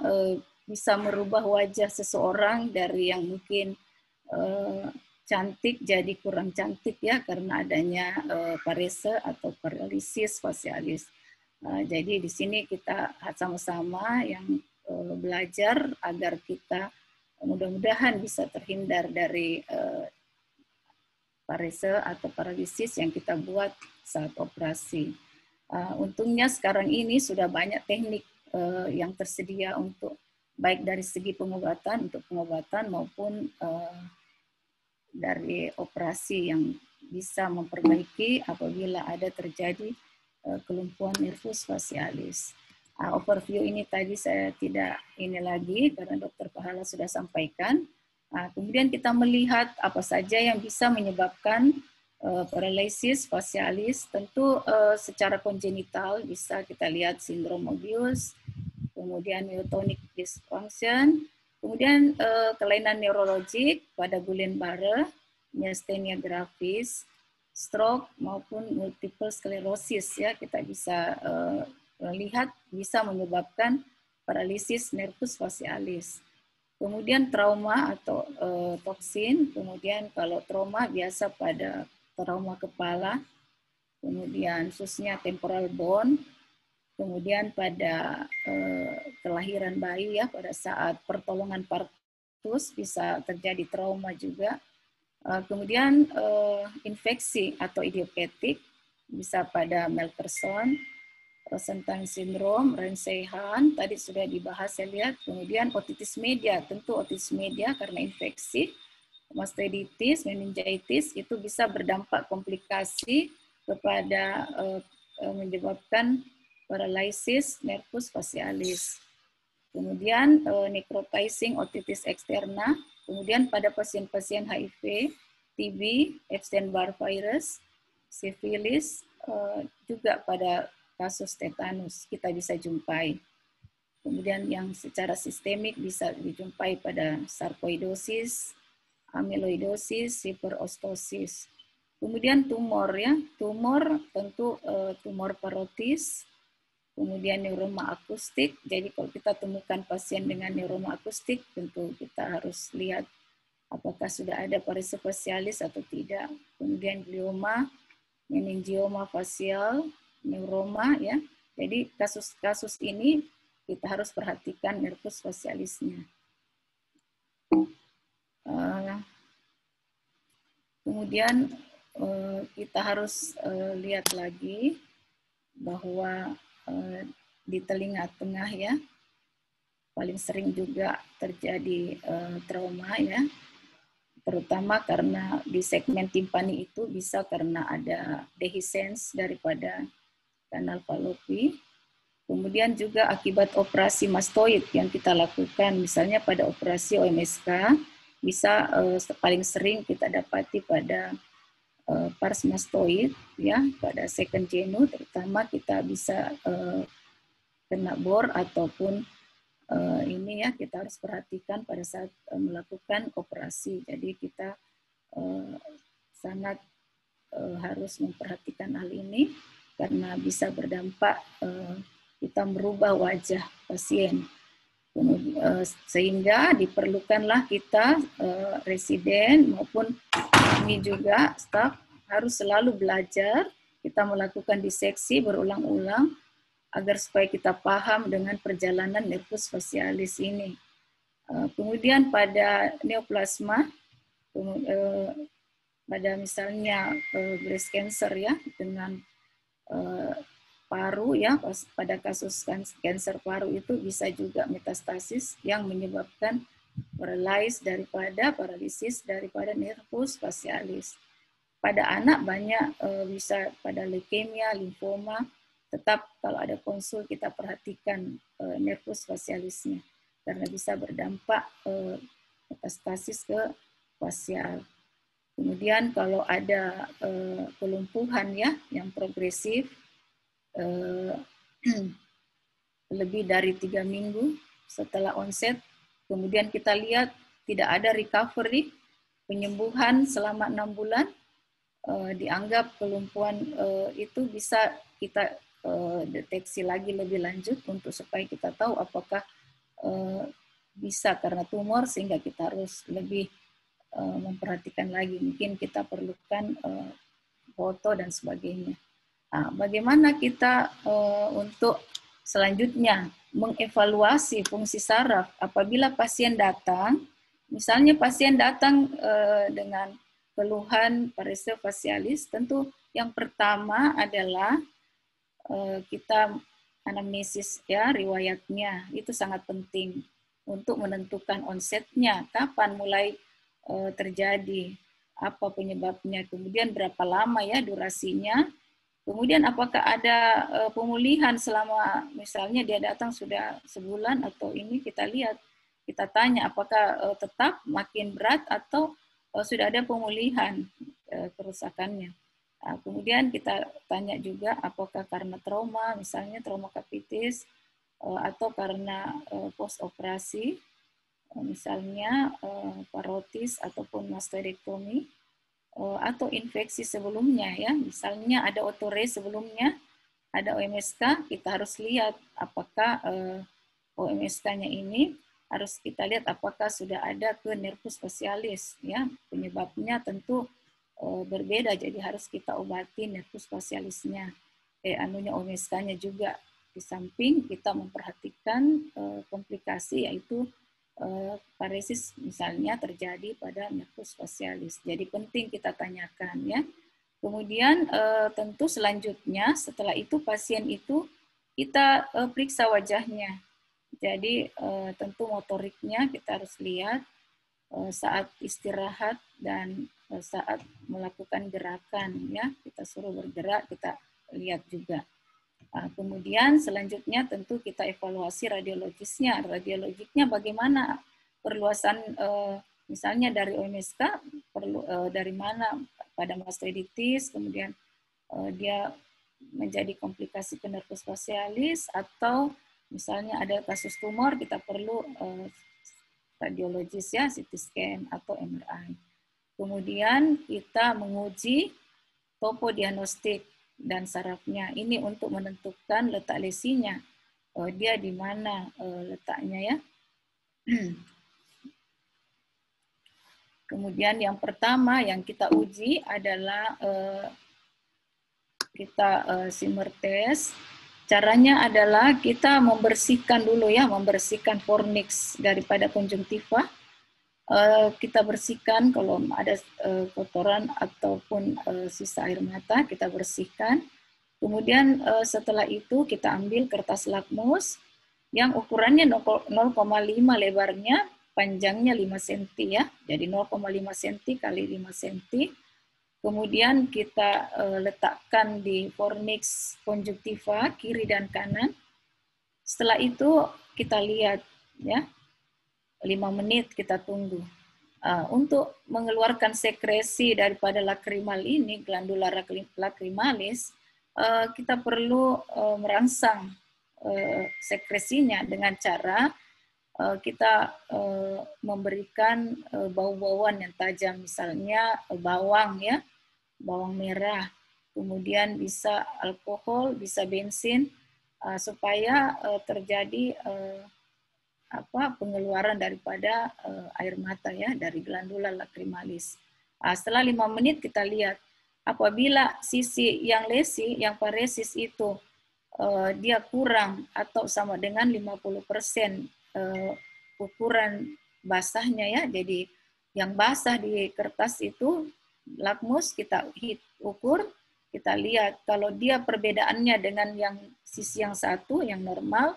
bisa merubah wajah seseorang dari yang mungkin cantik jadi kurang cantik ya karena adanya parese atau paralisis facialis. Jadi di sini kita sama-sama yang belajar agar kita mudah-mudahan bisa terhindar dari parese atau paralisis yang kita buat saat operasi. Untungnya sekarang ini sudah banyak teknik yang tersedia untuk baik dari segi pengobatan, untuk pengobatan maupun dari operasi yang bisa memperbaiki apabila ada terjadi kelumpuhan nervus facialis. Overview ini tadi saya tidak ini lagi karena Dr. Pahala sudah sampaikan. Kemudian kita melihat apa saja yang bisa menyebabkan paralisis facialis. Tentu secara kongenital bisa kita lihat sindrom Mobius, kemudian myotonic dysfunction, kemudian kelainan neurologik pada Guillain-Barré, myasthenia gravis, stroke maupun multiple sclerosis ya kita bisa lihat bisa menyebabkan paralisis nervus facialis. Kemudian trauma atau toksin, kemudian kalau trauma biasa pada trauma kepala, kemudian khususnya temporal bone, kemudian pada kelahiran bayi ya pada saat pertolongan partus bisa terjadi trauma juga. Kemudian infeksi atau idiopatik bisa pada Melkerson, Rosenthal syndrome, Ramsay-Hunt, tadi sudah dibahas saya lihat. Kemudian otitis media, tentu otitis media karena infeksi, mastoiditis, meningitis itu bisa berdampak komplikasi kepada menyebabkan paralysis nervus facialis. Kemudian necrotizing otitis externa, kemudian pada pasien-pasien HIV, TB, Epstein-Barr virus, sifilis, juga pada kasus tetanus kita bisa jumpai. Kemudian yang secara sistemik bisa dijumpai pada sarkoidosis, amyloidosis, hiperostosis. Kemudian tumor ya, tumor tentu tumor parotis, kemudian neuroma akustik. Jadi kalau kita temukan pasien dengan neuroma akustik, tentu kita harus lihat apakah sudah ada parese facialis atau tidak. Kemudian glioma, meningioma facial, neuroma ya. Jadi kasus-kasus ini kita harus perhatikan nervus facialisnya. Kemudian kita harus lihat lagi bahwa di telinga tengah ya paling sering juga terjadi trauma ya, terutama karena di segmen timpani itu bisa karena ada dehiscence daripada kanal Fallopi. Kemudian juga akibat operasi mastoid yang kita lakukan, misalnya pada operasi OMSK, bisa paling sering kita dapati pada pars mastoid, ya, pada second genu, terutama kita bisa kena bor ataupun ini ya kita harus perhatikan pada saat melakukan operasi. Jadi kita sangat harus memperhatikan hal ini karena bisa berdampak kita merubah wajah pasien. Sehingga diperlukanlah kita residen maupun kami juga staf harus selalu belajar kita melakukan diseksi berulang-ulang agar supaya kita paham dengan perjalanan nervus facialis ini. Kemudian pada neoplasma, pada misalnya breast cancer ya, dengan paru ya, pada kasus kanker paru itu bisa juga metastasis yang menyebabkan paralisis daripada nervus facialis. Pada anak banyak bisa pada leukemia, limfoma, tetap kalau ada konsul kita perhatikan nervus facialisnya karena bisa berdampak metastasis ke fasial. Kemudian kalau ada kelumpuhan ya yang progresif lebih dari 3 minggu setelah onset, kemudian kita lihat tidak ada recovery, penyembuhan selama 6 bulan, dianggap kelumpuhan itu bisa kita deteksi lagi lebih lanjut untuk supaya kita tahu apakah bisa karena tumor sehingga kita harus lebih memperhatikan lagi. Mungkin kita perlukan foto dan sebagainya. Nah, bagaimana kita untuk selanjutnya mengevaluasi fungsi saraf apabila pasien datang, misalnya pasien datang dengan keluhan paresis facialis, tentu yang pertama adalah kita anamnesis ya, riwayatnya itu sangat penting untuk menentukan onsetnya, kapan mulai terjadi, apa penyebabnya, kemudian berapa lama ya durasinya, kemudian apakah ada pemulihan selama misalnya dia datang sudah sebulan atau ini kita lihat, kita tanya apakah tetap makin berat atau sudah ada pemulihan kerusakannya. Nah, kemudian kita tanya juga apakah karena trauma, misalnya trauma kapitis, atau karena post operasi, misalnya parotis ataupun mastoidektomi, atau infeksi sebelumnya ya, misalnya ada otore sebelumnya, ada OMSK, kita harus lihat apakah OMSK-nya ini harus kita lihat apakah sudah ada ke nervus facialis ya, penyebabnya tentu berbeda, jadi harus kita obati nervus facialisnya, OMSK-nya juga. Di samping kita memperhatikan komplikasi yaitu paresis misalnya terjadi pada nervus facialis. Jadi penting kita tanyakan ya. Kemudian tentu selanjutnya setelah itu pasien itu kita periksa wajahnya. Jadi tentu motoriknya kita harus lihat saat istirahat dan saat melakukan gerakan ya, kita suruh bergerak kita lihat juga. Kemudian selanjutnya tentu kita evaluasi radiologisnya. Radiologiknya bagaimana perluasan misalnya dari OMSK perlu dari mana pada mastoiditis, kemudian dia menjadi komplikasi ke nervus facialis atau misalnya ada kasus tumor kita perlu radiologis ya, CT scan atau MRI. Kemudian kita menguji topodiagnostik dan sarafnya ini untuk menentukan letak lesinya, dia di mana letaknya ya. Kemudian yang pertama yang kita uji adalah kita Zimmer test. Caranya adalah kita membersihkan dulu ya, membersihkan fornix daripada konjungtiva. Kita bersihkan kalau ada kotoran ataupun sisa air mata, kita bersihkan. Kemudian setelah itu kita ambil kertas lakmus yang ukurannya 0,5 lebarnya, panjangnya 5 cm ya. Jadi 0,5 cm kali 5 cm. Kemudian kita letakkan di fornix konjungtiva kiri dan kanan. Setelah itu kita lihat ya, 5 menit kita tunggu. Untuk mengeluarkan sekresi daripada lakrimal ini, glandula lacrimalis, kita perlu merangsang sekresinya dengan cara kita memberikan bau-bauan yang tajam, misalnya bawang ya, bawang merah, kemudian bisa alkohol, bisa bensin, supaya terjadi pengeluaran daripada air mata ya dari glandula lacrimalis. Setelah 5 menit kita lihat apabila sisi yang lesi, yang paresis itu dia kurang atau sama dengan 50% ukuran basahnya ya. Jadi yang basah di kertas itu lakmus kita ukur, kita lihat kalau dia perbedaannya dengan yang sisi yang satu yang normal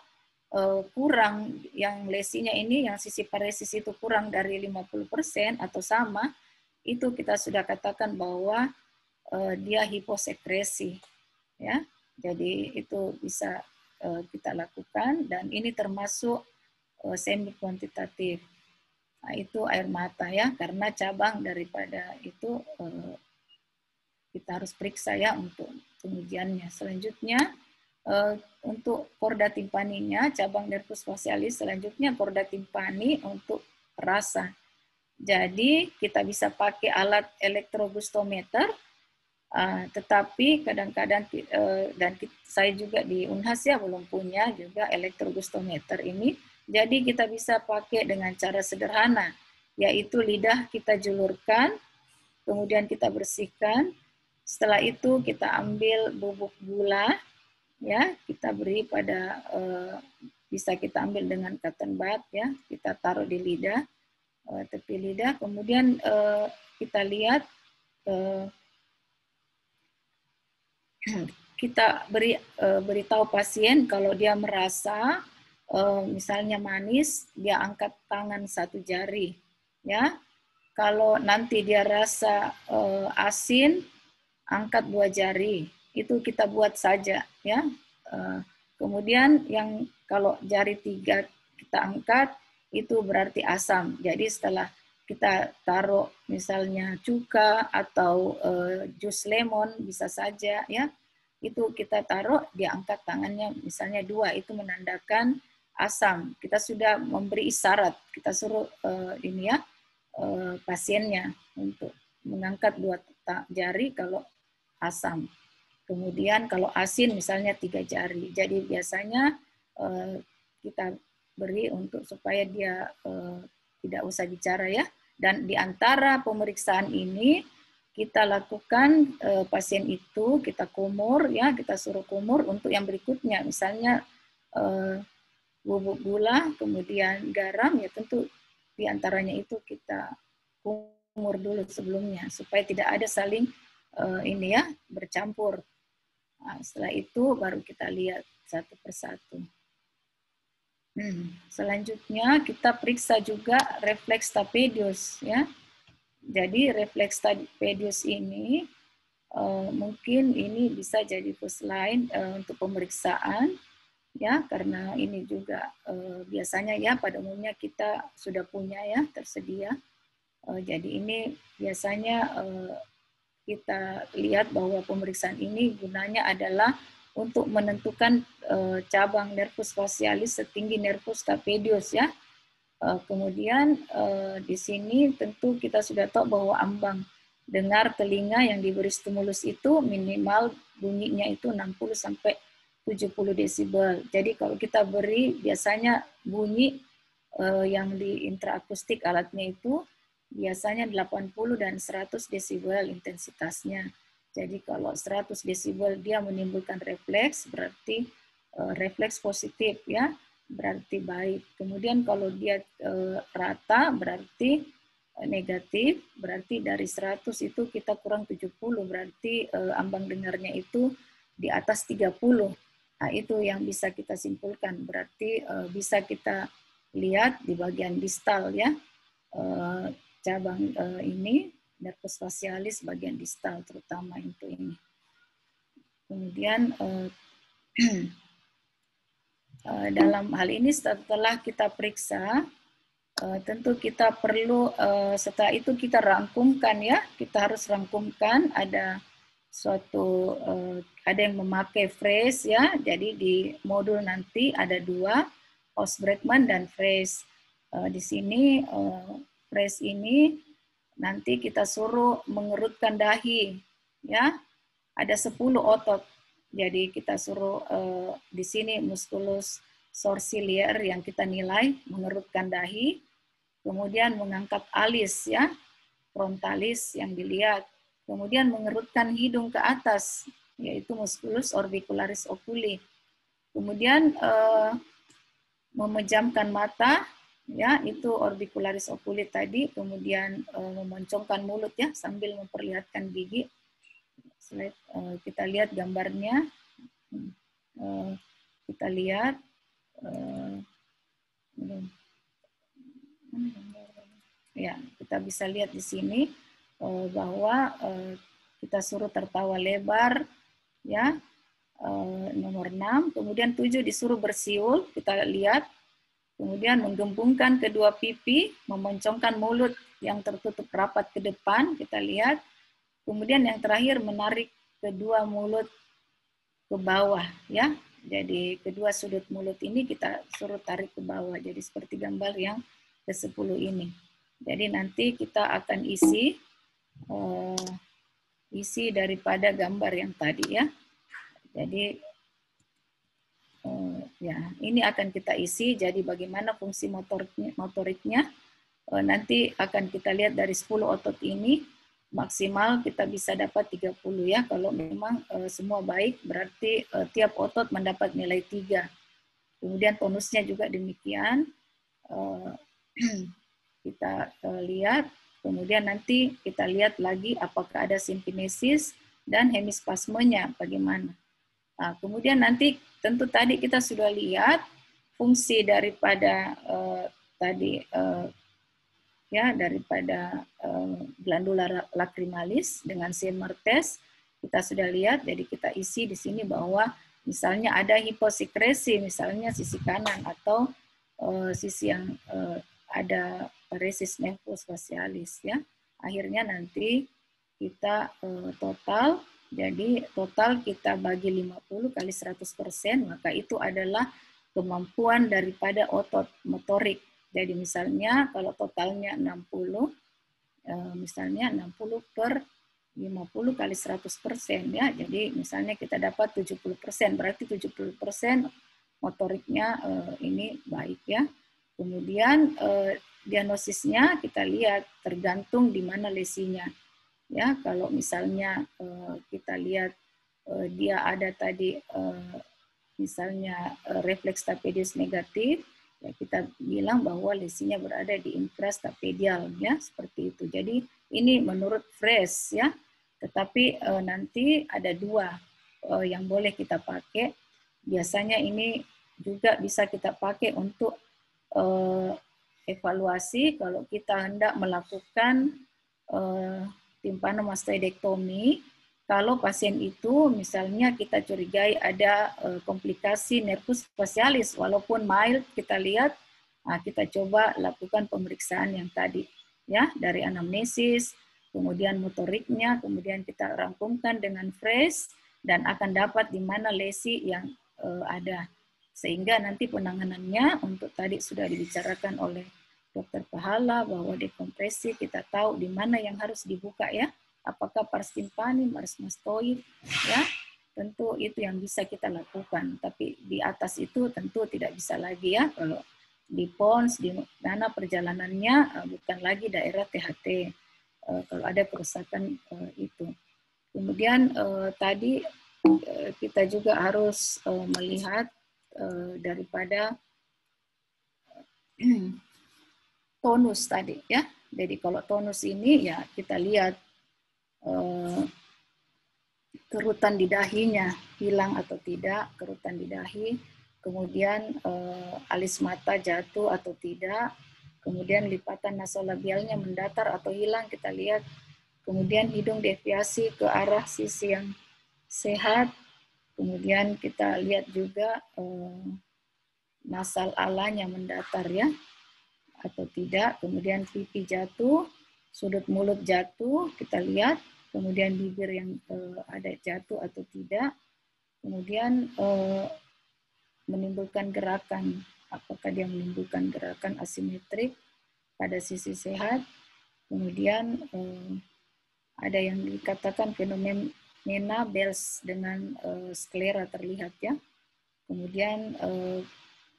kurang, yang lesinya ini yang sisi paresis itu kurang dari 50% atau sama, itu kita sudah katakan bahwa dia hiposekresi ya. Jadi itu bisa kita lakukan dan ini termasuk semi kuantitatif. Nah, itu air mata ya, karena cabang daripada itu kita harus periksa ya untuk pengujiannya. Selanjutnya untuk korda timpaninya, cabang nervus facialis, selanjutnya korda timpani untuk rasa. Jadi kita bisa pakai alat elektrogustometer, tetapi kadang-kadang dan saya juga di Unhas ya belum punya juga elektrogustometer ini. Jadi kita bisa pakai dengan cara sederhana, yaitu lidah kita julurkan, kemudian kita bersihkan. Setelah itu kita ambil bubuk gula, ya kita beri pada bisa kita ambil dengan cotton bud ya, kita taruh di lidah, tepi lidah, kemudian kita lihat. Kita beritahu pasien kalau dia merasa misalnya manis, dia angkat tangan satu jari, ya. Kalau nanti dia rasa asin, angkat 2 jari. Itu kita buat saja, ya. Kemudian yang kalau jari 3 kita angkat, itu berarti asam. Jadi setelah kita taruh misalnya cuka atau jus lemon bisa saja ya, itu kita taruh, dia angkat tangannya misalnya 2, itu menandakan asam. Kita sudah memberi isyarat, kita suruh ini ya pasiennya untuk mengangkat 2 jari kalau asam. Kemudian kalau asin misalnya 3 jari. Jadi biasanya kita beri untuk supaya dia tidak usah bicara ya. Dan di antara pemeriksaan ini kita lakukan pasien itu kita kumur ya, kita suruh kumur untuk yang berikutnya. Misalnya bubuk gula, kemudian garam ya, tentu di antaranya itu kita kumur dulu sebelumnya supaya tidak ada saling ini ya bercampur. Nah, setelah itu baru kita lihat satu persatu. Selanjutnya kita periksa juga refleks stapedius ya. Jadi refleks stapedius ini mungkin ini bisa jadi first line untuk pemeriksaan ya, karena ini juga biasanya ya pada umumnya kita sudah punya ya tersedia. Jadi ini biasanya kita lihat bahwa pemeriksaan ini gunanya adalah untuk menentukan cabang nervus facialis setinggi nervus stapedius ya. Kemudian di sini tentu kita sudah tahu bahwa ambang dengar telinga yang diberi stimulus itu minimal bunyinya itu 60 sampai 70 desibel. Jadi kalau kita beri biasanya bunyi yang di intraakustik alatnya itu biasanya 80 dan 100 desibel intensitasnya. Jadi kalau 100 desibel dia menimbulkan refleks, berarti refleks positif ya, berarti baik. Kemudian kalau dia rata berarti negatif, berarti dari 100 itu kita kurang 70, berarti ambang dengarnya itu di atas 30. Nah, itu yang bisa kita simpulkan, berarti bisa kita lihat di bagian distal ya, cabang ini nervus facialis bagian distal terutama itu ini. Kemudian dalam hal ini setelah kita periksa, tentu kita perlu setelah itu kita rangkumkan ya, kita harus rangkumkan ada suatu ada yang memakai phrase ya, jadi di modul nanti ada 2, Hausbreitman dan phrase. Di sini phrase ini nanti kita suruh mengerutkan dahi ya, ada 10 otot. Jadi kita suruh di sini musculus sourcilier yang kita nilai mengerutkan dahi, kemudian mengangkat alis ya, frontalis yang dilihat, kemudian mengerutkan hidung ke atas, yaitu musculus orbicularis oculi. Kemudian memejamkan mata, ya itu orbicularis oculi tadi. Kemudian memoncongkan mulut ya sambil memperlihatkan gigi. Slide, kita lihat gambarnya. Kita lihat. Ya, kita bisa lihat di sini bahwa kita suruh tertawa lebar, ya, nomor 6. Kemudian 7 disuruh bersiul, kita lihat. Kemudian menggembungkan kedua pipi, memoncongkan mulut yang tertutup rapat ke depan, kita lihat. Kemudian yang terakhir menarik kedua mulut ke bawah, ya. Jadi kedua sudut mulut ini kita suruh tarik ke bawah. Jadi seperti gambar yang ke-10 ini. Jadi nanti kita akan isi daripada gambar yang tadi ya. Jadi ya ini akan kita isi. Jadi bagaimana fungsi motoriknya nanti akan kita lihat dari 10 otot ini maksimal kita bisa dapat 30 ya. Kalau memang semua baik berarti tiap otot mendapat nilai 3. Kemudian tonusnya juga demikian. Kita lihat, kemudian nanti kita lihat lagi apakah ada simpinesis dan hemispasmenya bagaimana. Nah, kemudian nanti tentu tadi kita sudah lihat fungsi daripada ya daripada glandula lacrimalis dengan Schirmer test kita sudah lihat. Jadi kita isi di sini bahwa misalnya ada hiposikresi misalnya sisi kanan atau sisi yang ada paresis nervus facialis ya. Akhirnya nanti kita total, jadi total kita bagi 50 kali 100%, maka itu adalah kemampuan daripada otot motorik. Jadi misalnya kalau totalnya 60, misalnya 60 per 50 kali 100% ya. Jadi misalnya kita dapat 70%, berarti 70% motoriknya ini baik ya. Kemudian diagnosisnya kita lihat tergantung di mana lesinya. Ya, kalau misalnya kita lihat dia ada tadi misalnya refleks stapedius negatif, ya kita bilang bahwa lesinya berada di infrastapedial ya, seperti itu. Jadi ini menurut Fresh ya. Tetapi nanti ada 2 yang boleh kita pakai. Biasanya ini juga bisa kita pakai untuk evaluasi kalau kita hendak melakukan tympanomastoidektomi. Kalau pasien itu misalnya kita curigai ada komplikasi nervus facialis, walaupun mild kita lihat, kita coba lakukan pemeriksaan yang tadi ya dari anamnesis, kemudian motoriknya, kemudian kita rangkumkan dengan Fresh dan akan dapat di mana lesi yang ada. Sehingga nanti penanganannya untuk tadi sudah dibicarakan oleh Dr. Pahala bahwa dekompresi kita tahu di mana yang harus dibuka ya. Apakah pars tympani, pars mastoid ya. Tentu itu yang bisa kita lakukan. Tapi di atas itu tentu tidak bisa lagi ya. Kalau di pons, di mana perjalanannya bukan lagi daerah THT. Kalau ada kerusakan itu. Kemudian tadi kita juga harus melihat daripada tonus tadi ya. Jadi kalau tonus ini ya kita lihat kerutan di dahinya hilang atau tidak, kerutan di dahi, kemudian alis mata jatuh atau tidak, kemudian lipatan nasolabialnya mendatar atau hilang kita lihat, kemudian hidung deviasi ke arah sisi yang sehat. Kemudian kita lihat juga nasal alanya mendatar ya atau tidak. Kemudian pipi jatuh, sudut mulut jatuh, kita lihat. Kemudian bibir yang ada jatuh atau tidak. Kemudian menimbulkan gerakan. Apakah dia menimbulkan gerakan asimetrik pada sisi sehat. Kemudian ada yang dikatakan fenomena Bell's dengan sklera terlihat ya. Kemudian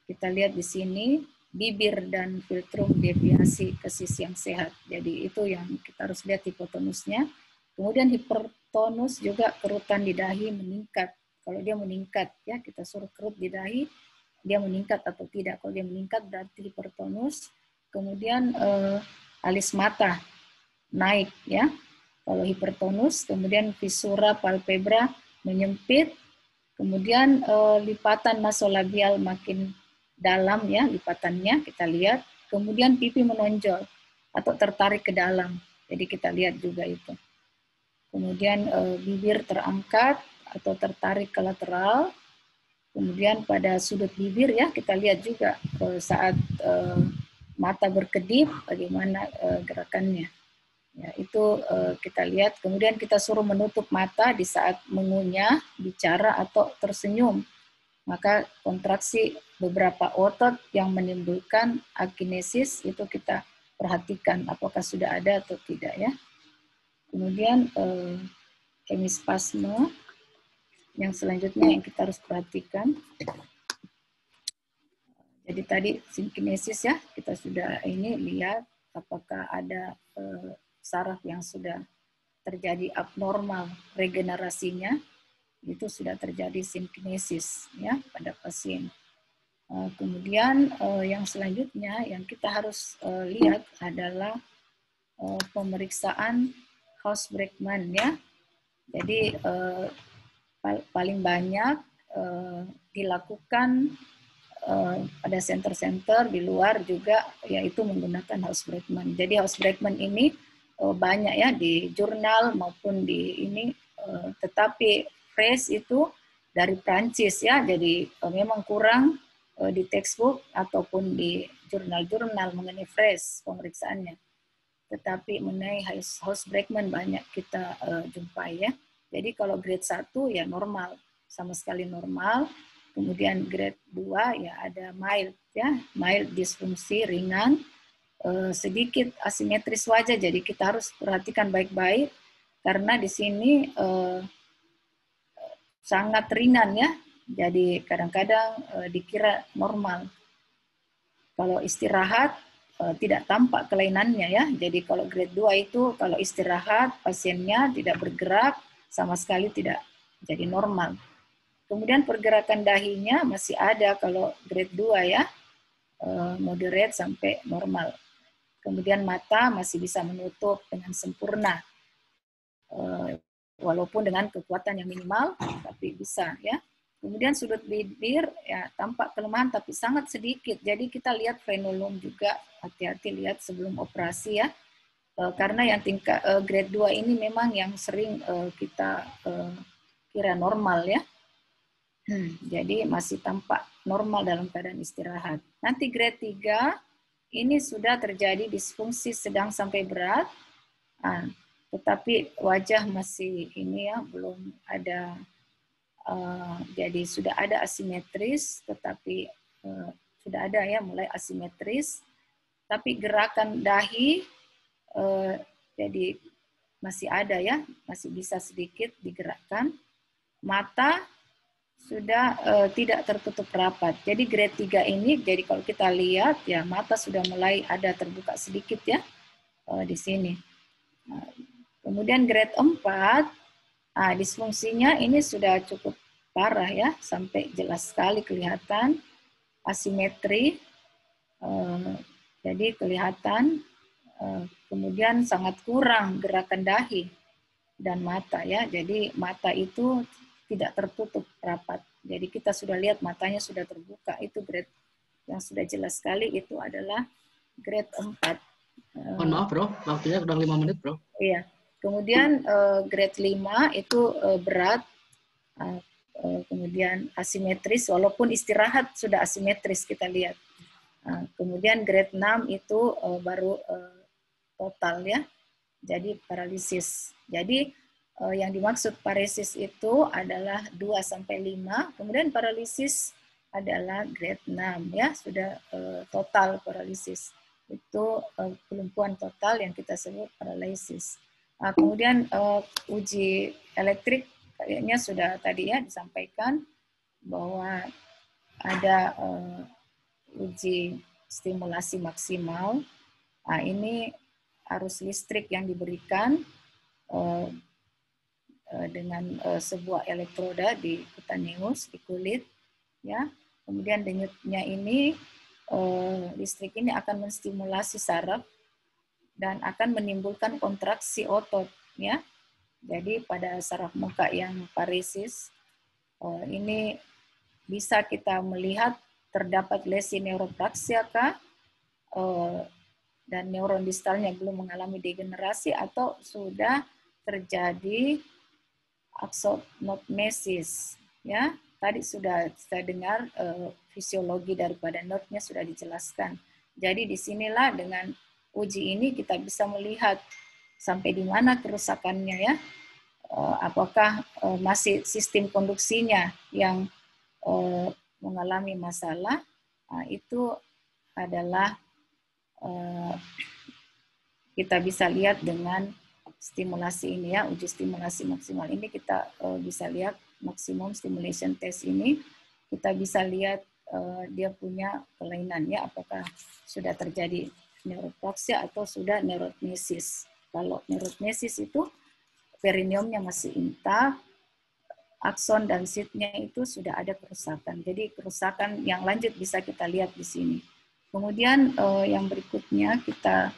kita lihat di sini bibir dan filtrum deviasi ke sisi yang sehat. Jadi itu yang kita harus lihat hipotonusnya. Kemudian hipertonus juga kerutan di dahi meningkat. Kalau dia meningkat, ya kita suruh kerut di dahi, dia meningkat atau tidak. Kalau dia meningkat berarti hipertonus. Kemudian alis mata naik, ya. Kalau hipertonus, kemudian visura palpebra menyempit, kemudian lipatan nasolabial makin dalam, ya, lipatannya kita lihat. Kemudian pipi menonjol atau tertarik ke dalam. Jadi kita lihat juga itu. Kemudian bibir terangkat atau tertarik ke lateral. Kemudian pada sudut bibir, ya, kita lihat juga saat mata berkedip bagaimana gerakannya. Ya, itu kita lihat. Kemudian kita suruh menutup mata di saat mengunyah, bicara, atau tersenyum. Maka kontraksi beberapa otot yang menimbulkan akinesis itu kita perhatikan apakah sudah ada atau tidak, ya. Kemudian hemispasme yang selanjutnya yang kita harus perhatikan. Jadi tadi sinkinesis, ya, kita sudah ini lihat apakah ada saraf yang sudah terjadi abnormal regenerasinya, itu sudah terjadi sinkinesis, ya, pada pasien. Kemudian yang selanjutnya yang kita harus lihat adalah pemeriksaan Haus-Bregman, ya. Jadi paling banyak dilakukan pada center-center di luar juga, yaitu menggunakan Haus-Bregman. Jadi Haus-Bregman ini banyak, ya, di jurnal maupun di ini, tetapi Fraisse itu dari Prancis, ya, jadi memang kurang di textbook ataupun di jurnal-jurnal mengenai Fraisse pemeriksaannya. Tetapi mengenai Haus-Bregman banyak kita jumpai, ya. Jadi kalau grade 1 ya normal, sama sekali normal. Kemudian grade 2 ya ada mild, ya, mild disfungsi ringan, sedikit asimetris wajah. Jadi kita harus perhatikan baik-baik karena di sini sangat ringan, ya. Jadi kadang-kadang dikira normal. Kalau istirahat tidak tampak kelainannya, ya. Jadi kalau grade 2 itu kalau istirahat pasiennya tidak bergerak sama sekali tidak jadi normal. Kemudian pergerakan dahinya masih ada kalau grade 2, ya. Moderate sampai normal. Kemudian mata masih bisa menutup dengan sempurna. Walaupun dengan kekuatan yang minimal tapi bisa, ya. Kemudian sudut bibir ya tampak kelemahan tapi sangat sedikit. Jadi kita lihat frenulum juga, hati-hati lihat sebelum operasi, ya. Karena yang tingkat grade 2 ini memang yang sering kita kira normal, ya. Jadi masih tampak normal dalam keadaan istirahat. Nanti grade 3 ini sudah terjadi disfungsi sedang sampai berat. Tetapi wajah masih ini, ya, belum ada. Jadi sudah ada asimetris, tetapi sudah ada, ya, mulai asimetris. Tapi gerakan dahi jadi masih ada, ya, masih bisa sedikit digerakkan. Mata sudah tidak tertutup rapat. Jadi grade 3 ini, jadi kalau kita lihat, ya, mata sudah mulai ada terbuka sedikit, ya, di sini. Kemudian grade 4, disfungsinya ini sudah cukup parah, ya, sampai jelas sekali kelihatan asimetri, jadi kelihatan, kemudian sangat kurang gerakan dahi dan mata, ya, jadi mata itu tidak tertutup rapat. Jadi kita sudah lihat matanya sudah terbuka, itu grade yang sudah jelas sekali, itu adalah grade 4. Mohon maaf, Bro, waktunya udah 5 menit, Bro. Iya. Kemudian grade 5 itu berat, kemudian asimetris, walaupun istirahat sudah asimetris kita lihat. Kemudian grade 6 itu baru total, ya, jadi paralisis. Jadi yang dimaksud paresis itu adalah 2-5, kemudian paralisis adalah grade 6, ya, sudah total paralisis. Itu kelumpuhan total yang kita sebut paralisis. Kemudian uji elektrik kayaknya sudah tadi, ya, disampaikan bahwa ada uji stimulasi maksimal. Ini arus listrik yang diberikan dengan sebuah elektroda di cutaneus, di kulit, ya. Kemudian denyutnya ini, listrik ini akan menstimulasi saraf dan akan menimbulkan kontraksi otot, ya. Jadi pada saraf muka yang paresis ini bisa kita melihat terdapat lesi neuropraksia kah, dan neuron distalnya belum mengalami degenerasi atau sudah terjadi axonotmesis, ya. Tadi sudah saya dengar fisiologi daripada notnya sudah dijelaskan. Jadi disinilah dengan uji ini kita bisa melihat sampai di mana kerusakannya, ya. Apakah masih sistem konduksinya yang mengalami masalah. Nah, itu adalah kita bisa lihat dengan stimulasi ini, ya, uji stimulasi maksimal ini kita bisa lihat maksimum stimulation test ini, kita bisa lihat dia punya kelainan, ya, apakah sudah terjadi neuropraksia atau sudah neurotmesis. Kalau neurotmesis itu perineumnya masih intak, akson dan seatnya itu sudah ada kerusakan. Jadi kerusakan yang lanjut bisa kita lihat di sini. Kemudian yang berikutnya kita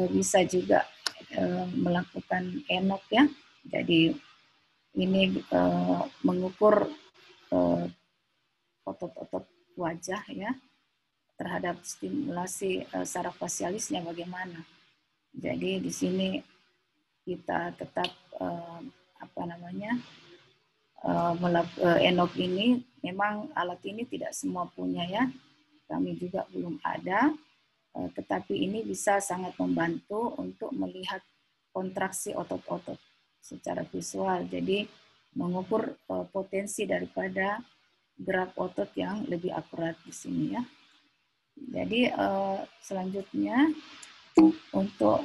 bisa juga melakukan ENOC, ya. Jadi ini mengukur otot-otot wajah, ya, terhadap stimulasi saraf fasialisnya bagaimana. Jadi di sini kita tetap ENOC ini memang alat ini tidak semua punya, ya. Kami juga belum ada, tetapi ini bisa sangat membantu untuk melihat kontraksi otot-otot secara visual. Jadi mengukur potensi daripada gerak otot yang lebih akurat di sini, ya. Jadi selanjutnya untuk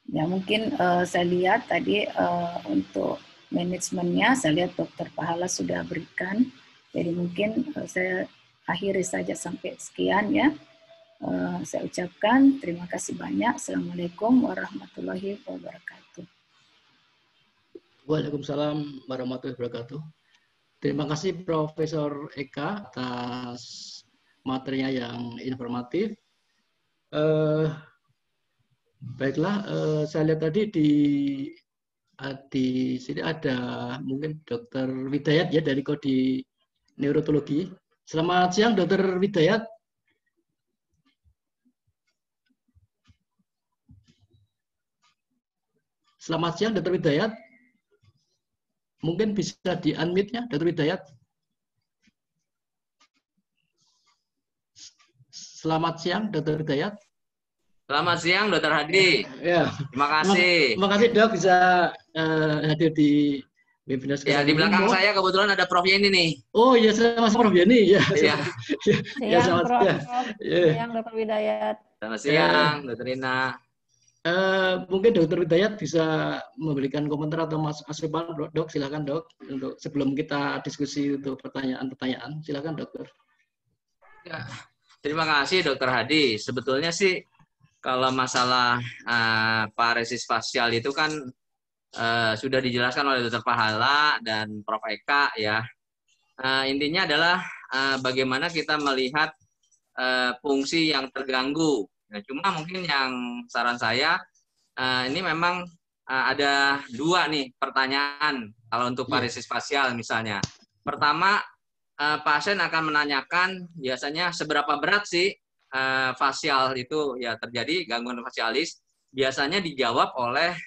ya mungkin saya lihat tadi untuk manajemennya, saya lihat Dr. Pahala sudah berikan. Jadi mungkin saya akhiri saja sampai sekian, ya. Saya ucapkan terima kasih banyak. Assalamualaikum warahmatullahi wabarakatuh. Waalaikumsalam warahmatullahi wabarakatuh. Terima kasih Profesor Eka atas materinya yang informatif. Baiklah, saya lihat tadi di sini ada mungkin Dr. Widayat, ya, dari Kodi Neurologi. Selamat siang Dr. Widayat. Selamat siang Dr. Widayat. Mungkin bisa di-unmute-nya Dr. Widayat. Selamat siang Dr. Widayat. Selamat siang, Dr. Hadi. Ya. Terima kasih. Terima kasih Dok bisa hadir di webinar Ya, di belakang saya kebetulan ada Prof Yeni nih. Oh iya, selamat Prof Yeni. Ya. Iya. Ya, selamat siang. Siang Dr. Widayat. Selamat siang, Dr. Rina. Mungkin Dr. Widayat bisa memberikan komentar atau masukan, Dok. Silakan Dok. Untuk sebelum kita diskusi untuk pertanyaan-pertanyaan, silakan Dokter. Ya, terima kasih Dr. Hadi. Sebetulnya sih kalau masalah paresis fasial itu kan sudah dijelaskan oleh Dr. Pahala dan Prof Eka, ya. Intinya adalah bagaimana kita melihat fungsi yang terganggu. Nah, cuma mungkin yang saran saya ini memang ada dua nih pertanyaan kalau untuk paresis fasial misalnya. Pertama, pasien akan menanyakan biasanya seberapa berat sih fasial itu ya terjadi, gangguan fasialis. Biasanya dijawab oleh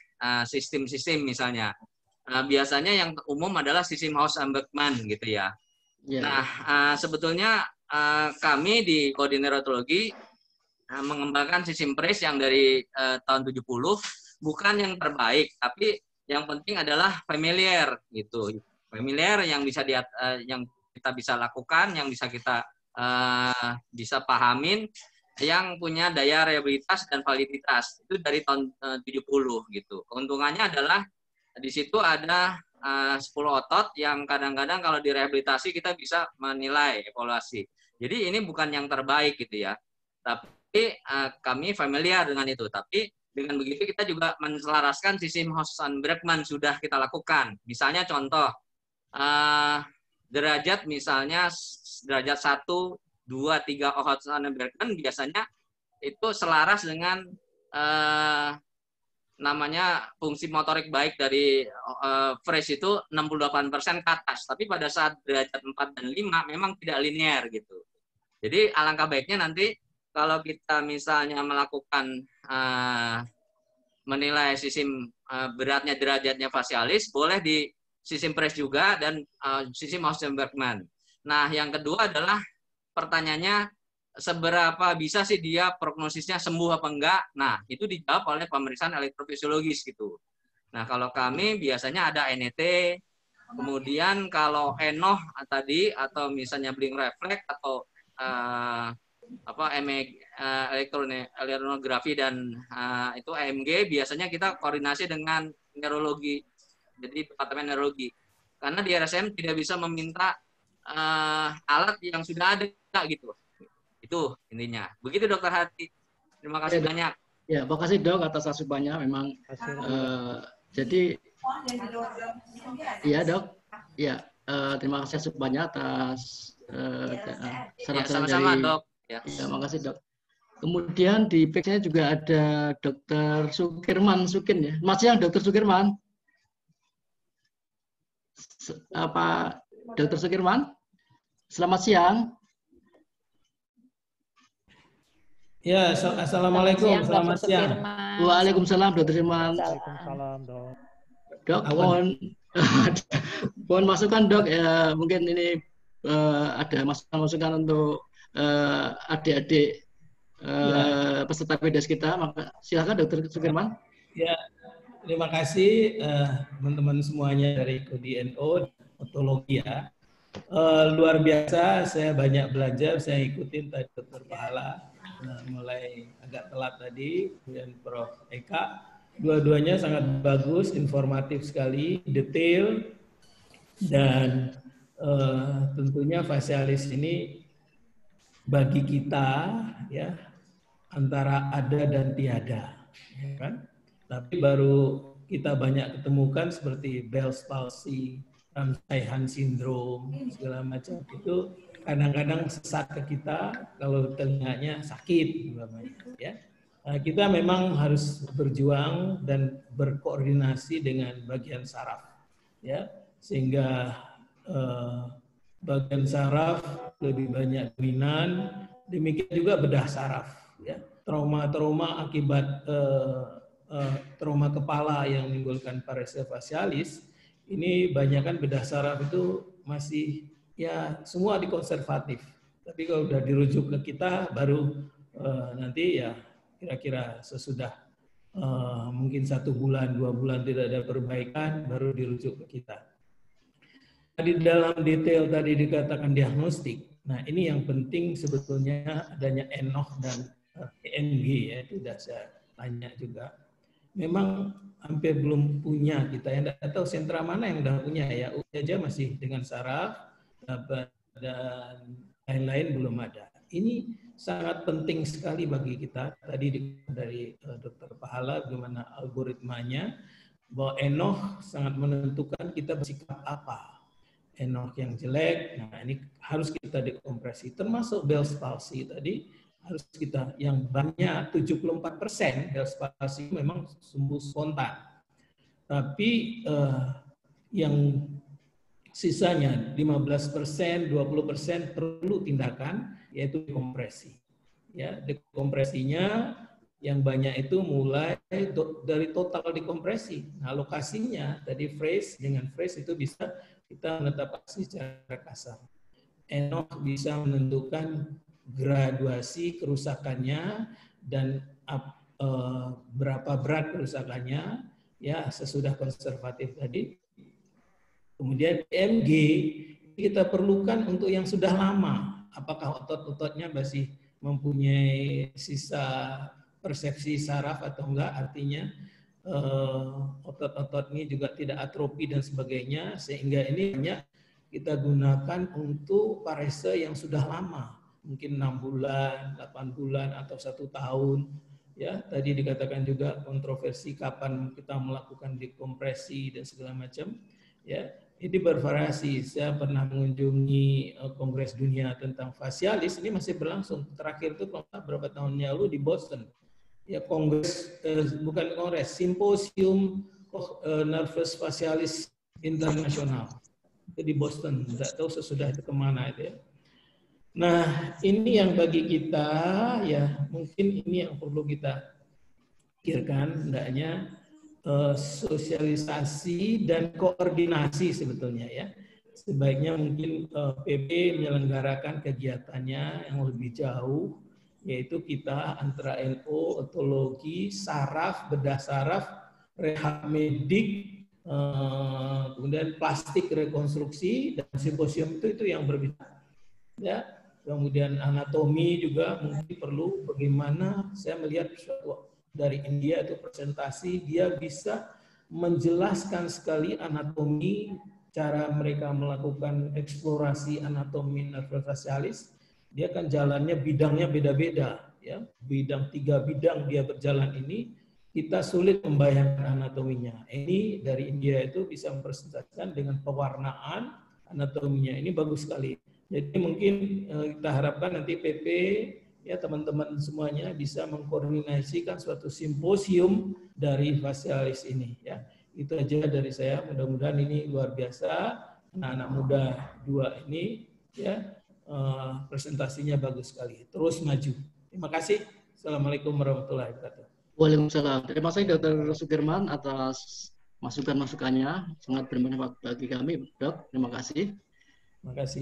sistem-sistem misalnya. Biasanya yang umum adalah sistem Haus-Ambekman gitu ya. Nah, sebetulnya kami di Kodi Neurologi mengembangkan sistem PRIS yang dari tahun 70, bukan yang terbaik, tapi yang penting adalah familiar gitu. Familiar yang bisa yang kita bisa lakukan, yang bisa kita bisa pahamin, yang punya daya reliabilitas dan validitas. Itu dari tahun 70 gitu. Keuntungannya adalah di situ ada 10 otot yang kadang-kadang kalau direhabilitasi kita bisa menilai evaluasi. Jadi ini bukan yang terbaik gitu ya. Tapi Tapi kami familiar dengan itu. Tapi dengan begitu kita juga menselaraskan sistem Hosan-Bergman sudah kita lakukan. Misalnya contoh, derajat misalnya derajat 1, 2, 3 Hosan-Bergman biasanya itu selaras dengan namanya fungsi motorik baik dari Fresh itu 68% ke atas. Tapi pada saat derajat 4 dan 5 memang tidak linear gitu. Jadi alangkah baiknya nanti kalau kita misalnya melakukan menilai sistem beratnya derajatnya fasialis, boleh di sistem Fresh juga dan sistem Hosan-Bergman. Nah, yang kedua adalah pertanyaannya, seberapa bisa sih dia prognosisnya sembuh apa enggak? Nah, itu dijawab oleh pemeriksaan elektrofisiologis gitu. Nah, kalau kami biasanya ada NET, kemudian kalau ENOH tadi atau misalnya blink reflex atau elektronografi dan itu EMG, biasanya kita koordinasi dengan neurologi, jadi departemen neurologi. Karena di RSM tidak bisa meminta alat yang sudah ada gitu. Itu intinya. Begitu Dokter Hadi. Terima kasih banyak. Ya, makasih Dok atas asupannya. Memang jadi iya Dok. Ya, terima kasih asupannya atas saran-saran sama-sama dari Dok. Ya, makasih Dok. Kemudian di PIC-nya juga ada Dokter Sukirman Sukin ya. Mas siang Dokter Sukirman. Apa Dokter Sukirman? Selamat siang. Ya, assalamualaikum, selamat siang. Waalaikumsalam, Dokter Sukirman. Waalaikumsalam, Dok. Dok, mohon masukan Dok. Ya, mungkin ini ada masukan untuk adik-adik peserta PDS kita. Maka silakan Dokter Sukirman. Ya, terima kasih teman-teman semuanya dari KODI-NO Otologi ya. Luar biasa, saya banyak belajar, saya ikutin tadi Dokter Pahala. Mulai agak telat tadi, kemudian Prof. Eka, dua-duanya sangat bagus, informatif sekali, detail, dan tentunya fasialis ini bagi kita ya antara ada dan tiada, ya kan? Tapi baru kita banyak ketemukan seperti Bell's palsy, Ramsay-Hunt syndrome, segala macam itu. Kadang-kadang sesat ke kita kalau telinganya sakit, ya. Kita memang harus berjuang dan berkoordinasi dengan bagian saraf, ya, sehingga bagian saraf lebih banyak dominan. Demikian juga bedah saraf, ya. Trauma-trauma akibat trauma kepala yang menimbulkan paresia fasialis ini banyakkan bedah saraf itu masih ya semua dikonservatif. Tapi kalau udah dirujuk ke kita baru nanti ya kira-kira sesudah mungkin 1 bulan 2 bulan tidak ada perbaikan baru dirujuk ke kita. Di dalam detail tadi dikatakan diagnostik. Nah ini yang penting sebetulnya adanya ENOH dan EMG ya, itu sudah saya tanya juga. Memang hampir belum punya kita yang tidak tahu sentra mana yang sudah punya ya. UI aja masih dengan saraf dan lain-lain belum ada. Ini sangat penting sekali bagi kita. Tadi dari Dr. Pahala bagaimana algoritmanya bahwa ENOH sangat menentukan kita bersikap apa. ENOH yang jelek, nah ini harus kita dekompresi. Termasuk Bell's palsy tadi harus kita yang banyak 74% Bell's palsy memang sembuh spontan. Tapi yang sisanya 15%, 20% perlu tindakan yaitu dekompresi. Ya, dekompresinya yang banyak itu mulai dari total dekompresi. Nah, lokasinya tadi phrase dengan phrase itu bisa kita menetapkan secara kasar. ENOH bisa menentukan graduasi kerusakannya dan berapa berat kerusakannya ya sesudah konservatif tadi. Kemudian EMG kita perlukan untuk yang sudah lama. Apakah otot-ototnya masih mempunyai sisa persepsi saraf atau enggak? Artinya otot-otot ini juga tidak atrofi dan sebagainya. Sehingga ini banyak kita gunakan untuk parese yang sudah lama. mungkin 6 bulan, 8 bulan, atau 1 tahun. Ya, tadi dikatakan juga kontroversi kapan kita melakukan dekompresi dan segala macam. Ya, ini bervariasi. Saya pernah mengunjungi Kongres Dunia tentang fasialis, ini masih berlangsung. Terakhir itu beberapa tahun lalu di Boston. Ya, kongres, bukan kongres, simposium nervus fasialis internasional. Itu di Boston, tidak tahu sesudah itu kemana itu ya. Nah, ini yang bagi kita ya mungkin ini yang perlu kita pikirkan, hendaknya sosialisasi dan koordinasi sebetulnya ya. Sebaiknya mungkin PB menyelenggarakan kegiatannya yang lebih jauh, yaitu kita antara NO, otologi, saraf, bedah saraf, rehab medik, kemudian plastik rekonstruksi, dan simposium itu yang berbeda. Ya, kemudian anatomi juga mungkin perlu. Bagaimana saya melihat dari India itu presentasi, dia bisa menjelaskan sekali anatomi, cara mereka melakukan eksplorasi anatomi nervus facialis. Dia kan jalannya bidangnya beda-beda, ya. 3 bidang dia berjalan ini, kita sulit membayangkan anatominya. Ini dari India itu bisa mempresentasikan dengan pewarnaan anatominya. Ini bagus sekali. Jadi mungkin kita harapkan nanti PP, ya teman-teman semuanya bisa mengkoordinasikan suatu simposium dari fasialis ini. Ya, itu aja dari saya. Mudah-mudahan ini luar biasa. Anak-anak muda 2 ini, ya presentasinya bagus sekali. Terus maju. Terima kasih. Assalamualaikum warahmatullahi wabarakatuh. Waalaikumsalam. Terima kasih Dr. Sukirman atas masukan-masukannya. Sangat bermanfaat bagi kami, Dok. Terima kasih. Terima kasih.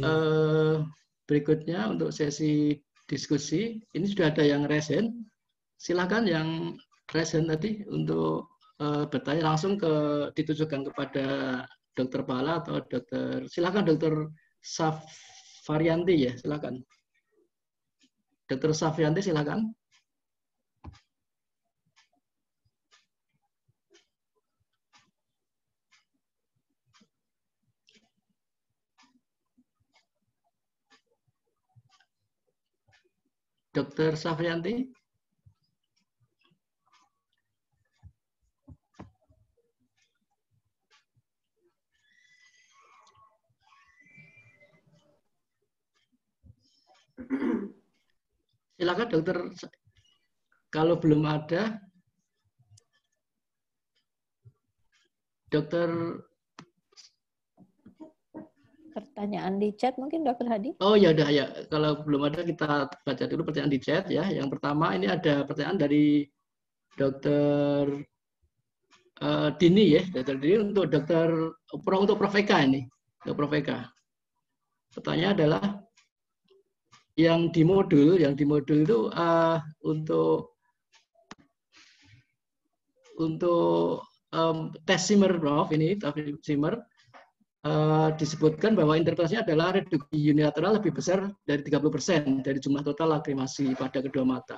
Berikutnya untuk sesi diskusi, ini sudah ada yang resen. Silakan yang resen tadi untuk bertanya langsung ditujukan kepada Dr. Pala atau silakan Dr. Safarianti ya, silakan. Dr. Safarianti silakan. Dr. Safrianti. Silakan dokter. Kalau belum ada, dokter. Pertanyaan di chat mungkin Dr. Hadi? Oh ya udah ya. Kalau belum ada kita baca dulu pertanyaan di chat ya. Yang pertama ini ada pertanyaan dari Dokter Dini ya. Dokter Dini untuk untuk Prof Eka ini. Untuk Prof Eka. Pertanyaan adalah yang di modul itu untuk tes Zimmer Prof ini Zimmer. Disebutkan bahwa interpretasinya adalah reduksi unilateral lebih besar dari 30% dari jumlah total lagrimasi pada kedua mata.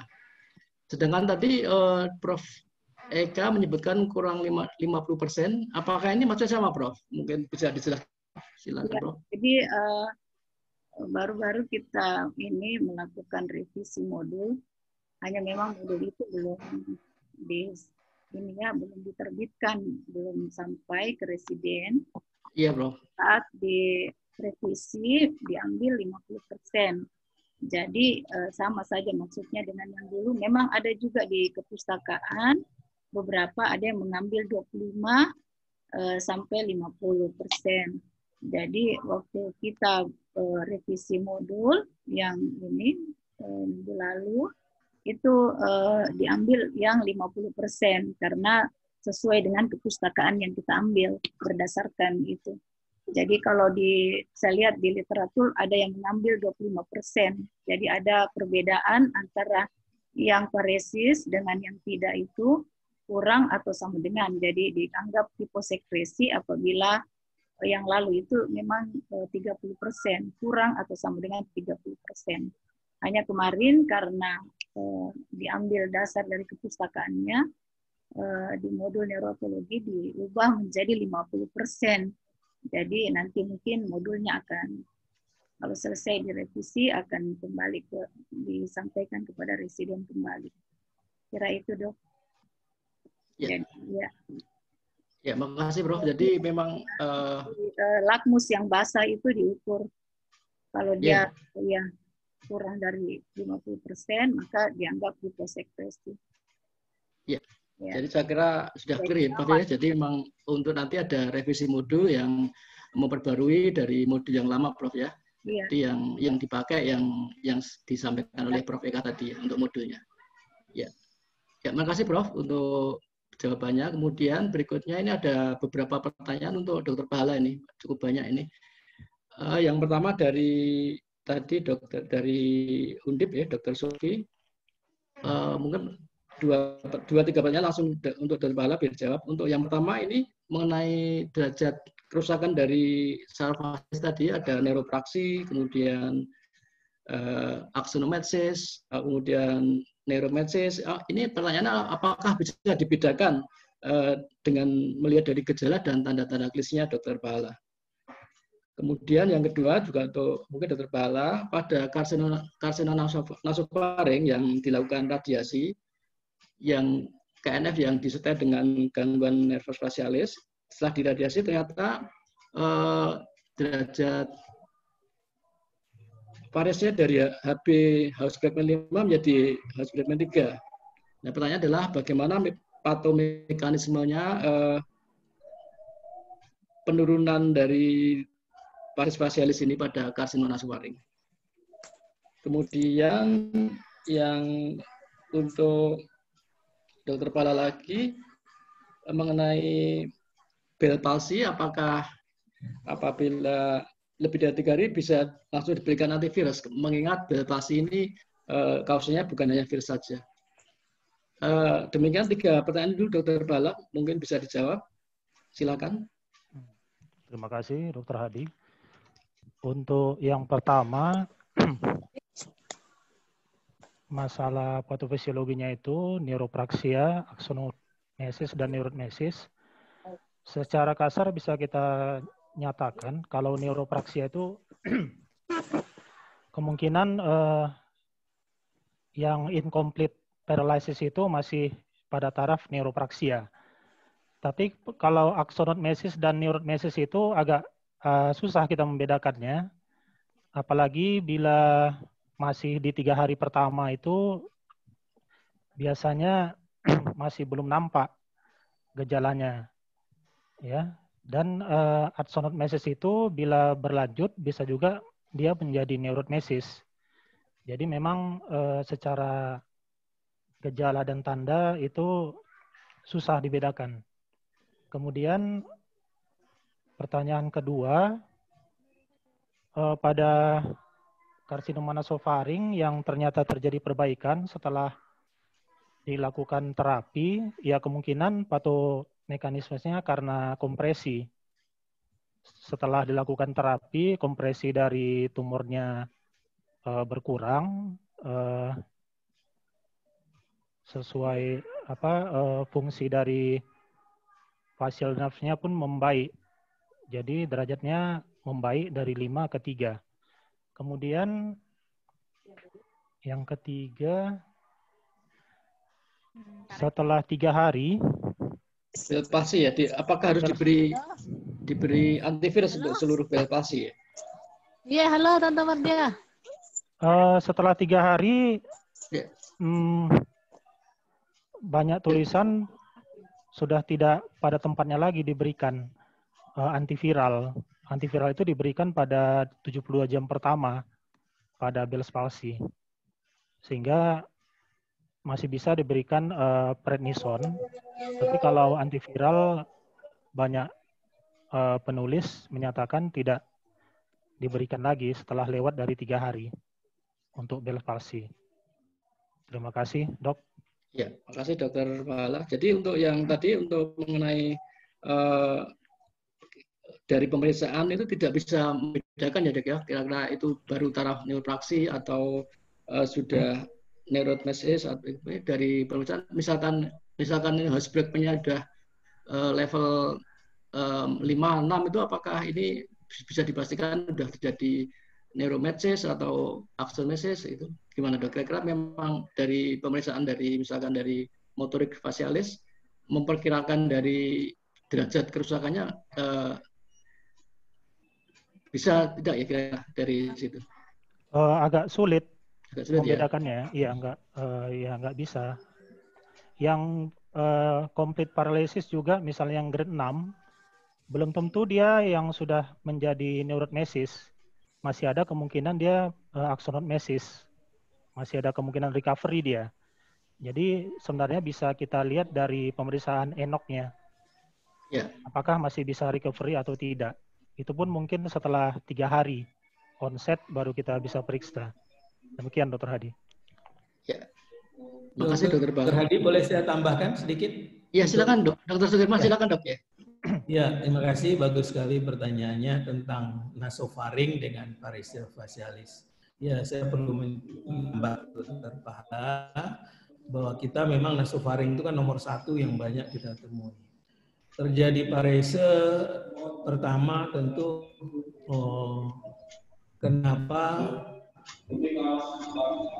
Sedangkan tadi Prof Eka menyebutkan kurang 50%. Apakah ini maksudnya sama, Prof? Mungkin bisa dijelaskan. Silakan, Prof. Jadi baru-baru kita ini melakukan revisi modul. Hanya memang modul itu belum belum diterbitkan, belum sampai ke residen. Iya, Bro. Saat direvisi diambil 50%. Jadi sama saja maksudnya dengan yang dulu. Memang ada juga di kepustakaan beberapa ada yang mengambil 25 sampai 50%. Jadi waktu kita revisi modul yang ini minggu lalu itu diambil yang 50% karena sesuai dengan kepustakaan yang kita ambil berdasarkan itu. Jadi kalau saya lihat di literatur ada yang mengambil 25%. Jadi ada perbedaan antara yang paresis dengan yang tidak itu kurang atau sama dengan. Jadi dianggap hiposekresi apabila yang lalu itu memang 30%, kurang atau sama dengan 30%. Hanya kemarin karena diambil dasar dari kepustakaannya, di modul neurologi diubah menjadi 50%. Jadi nanti mungkin modulnya akan Kalau selesai direvisi akan kembali disampaikan kepada residen kembali. Kira itu, Dok. Ya. Jadi, ya. Ya, makasih Prof. Jadi memang lakmus yang basah itu diukur. Kalau dia ya kurang dari 50%, maka dianggap hiposekresi. Ya. Ya. Jadi saya kira sudah clear ya, Prof ya. Jadi memang untuk nanti ada revisi modul yang memperbarui dari modul yang lama, Prof ya. Iya. Jadi yang dipakai yang disampaikan oleh Prof Eka tadi untuk modulnya. Ya. Ya, makasih Prof untuk jawabannya. Kemudian berikutnya ini ada beberapa pertanyaan untuk Dr. Pahala ini, cukup banyak ini. Yang pertama dari tadi dokter dari Undip ya, Dr. Sofi. Mungkin dua tiga pertanyaan langsung untuk Dr. Pahala biar jawab. Untuk yang pertama ini mengenai derajat kerusakan dari saraf facialis tadi, ada neuropraksi, kemudian aksonometsis, kemudian neurometsis. Ini pertanyaannya apakah bisa dibedakan dengan melihat dari gejala dan tanda-tanda klinisnya, Dr. Pahala. Kemudian yang kedua juga untuk mungkin Dr. Pahala, pada karsinoma nasofaring yang dilakukan radiasi, yang KNF yang disertai dengan gangguan nervus facialis, setelah diradiasi ternyata derajat variasinya dari HB House Blackman 5 menjadi House Blackman 3. Nah, pertanyaan adalah bagaimana patomekanismenya penurunan dari varis facialis ini pada karsinoma nasofaring. Kemudian yang untuk Dr. Pahala lagi mengenai Bell palsy, apakah apabila lebih dari 3 hari bisa langsung diberikan antivirus, mengingat Bell palsy ini kausnya bukan hanya virus saja. Demikian 3 pertanyaan dulu Dr. Pahala, mungkin bisa dijawab. Silakan. Terima kasih Dr. Hadi. Untuk yang pertama, masalah patofisiologinya itu neuropraksia, aksonomesis, dan neurotmesis. Secara kasar bisa kita nyatakan kalau neuropraksia itu kemungkinan yang incomplete paralysis itu masih pada taraf neuropraksia. Tapi kalau aksonomesis dan neurotmesis itu agak susah kita membedakannya. Apalagi bila masih di 3 hari pertama itu biasanya masih belum nampak gejalanya. Ya, dan aksonomesis itu bila berlanjut bisa juga dia menjadi neurotmesis. Jadi memang secara gejala dan tanda itu susah dibedakan. Kemudian pertanyaan kedua, pada karsinoma nasofaring yang ternyata terjadi perbaikan setelah dilakukan terapi, ya kemungkinan patomekanismenya karena kompresi. Setelah dilakukan terapi, kompresi dari tumornya berkurang sesuai fungsi dari facial nerve-nya pun membaik. Jadi derajatnya membaik dari 5 ke 3. Kemudian yang ketiga, setelah 3 hari Bell palsy ya, apakah harus diberi antivirus untuk seluruh Bell palsy ya? Iya, halo Tante Mardia. Setelah 3 hari banyak tulisan sudah tidak pada tempatnya lagi diberikan antiviral. Antiviral itu diberikan pada 72 jam pertama pada Bell's palsy. Sehingga masih bisa diberikan prednison. Tapi kalau antiviral banyak penulis menyatakan tidak diberikan lagi setelah lewat dari 3 hari untuk Bell's palsy. Terima kasih, Dok. Ya, makasih Dr. Pahala. Jadi untuk yang tadi untuk mengenai dari pemeriksaan itu tidak bisa membedakan ya Dok ya, kira-kira itu baru taraf neuropraksi atau sudah neurotmesis dari pemeriksaan. Misalkan House Blackman-nya sudah level 5-6 itu apakah ini bisa dipastikan sudah terjadi neuromesis atau axonomesis itu gimana dok? Kira-kira memang dari pemeriksaan dari misalkan dari motorik fasialis memperkirakan dari derajat kerusakannya bisa tidak ya kira dari situ? Agak sulit ya? membedakannya. Iya, nggak bisa. Yang complete paralysis juga, misalnya yang grade 6, belum tentu dia yang sudah menjadi neurotmesis. Masih ada kemungkinan dia axonotmesis. Masih ada kemungkinan recovery dia. Jadi sebenarnya bisa kita lihat dari pemeriksaan ENOG-nya. Ya. Apakah masih bisa recovery atau tidak. Itu pun mungkin setelah 3 hari onset baru kita bisa periksa. Demikian Dr. Hadi. Ya. Makasih Dr. Bala. Dr. Hadi, boleh saya tambahkan sedikit? Ya, silakan Dok. Dr. Sugirman, silakan Dok ya. Ya, terima kasih. Bagus sekali pertanyaannya tentang nasofaring dengan paresia facialis. Ya, saya perlu menambah Dr. Pahala bahwa kita memang nasofaring itu kan nomor 1 yang banyak kita temui. Terjadi parese pertama tentu kenapa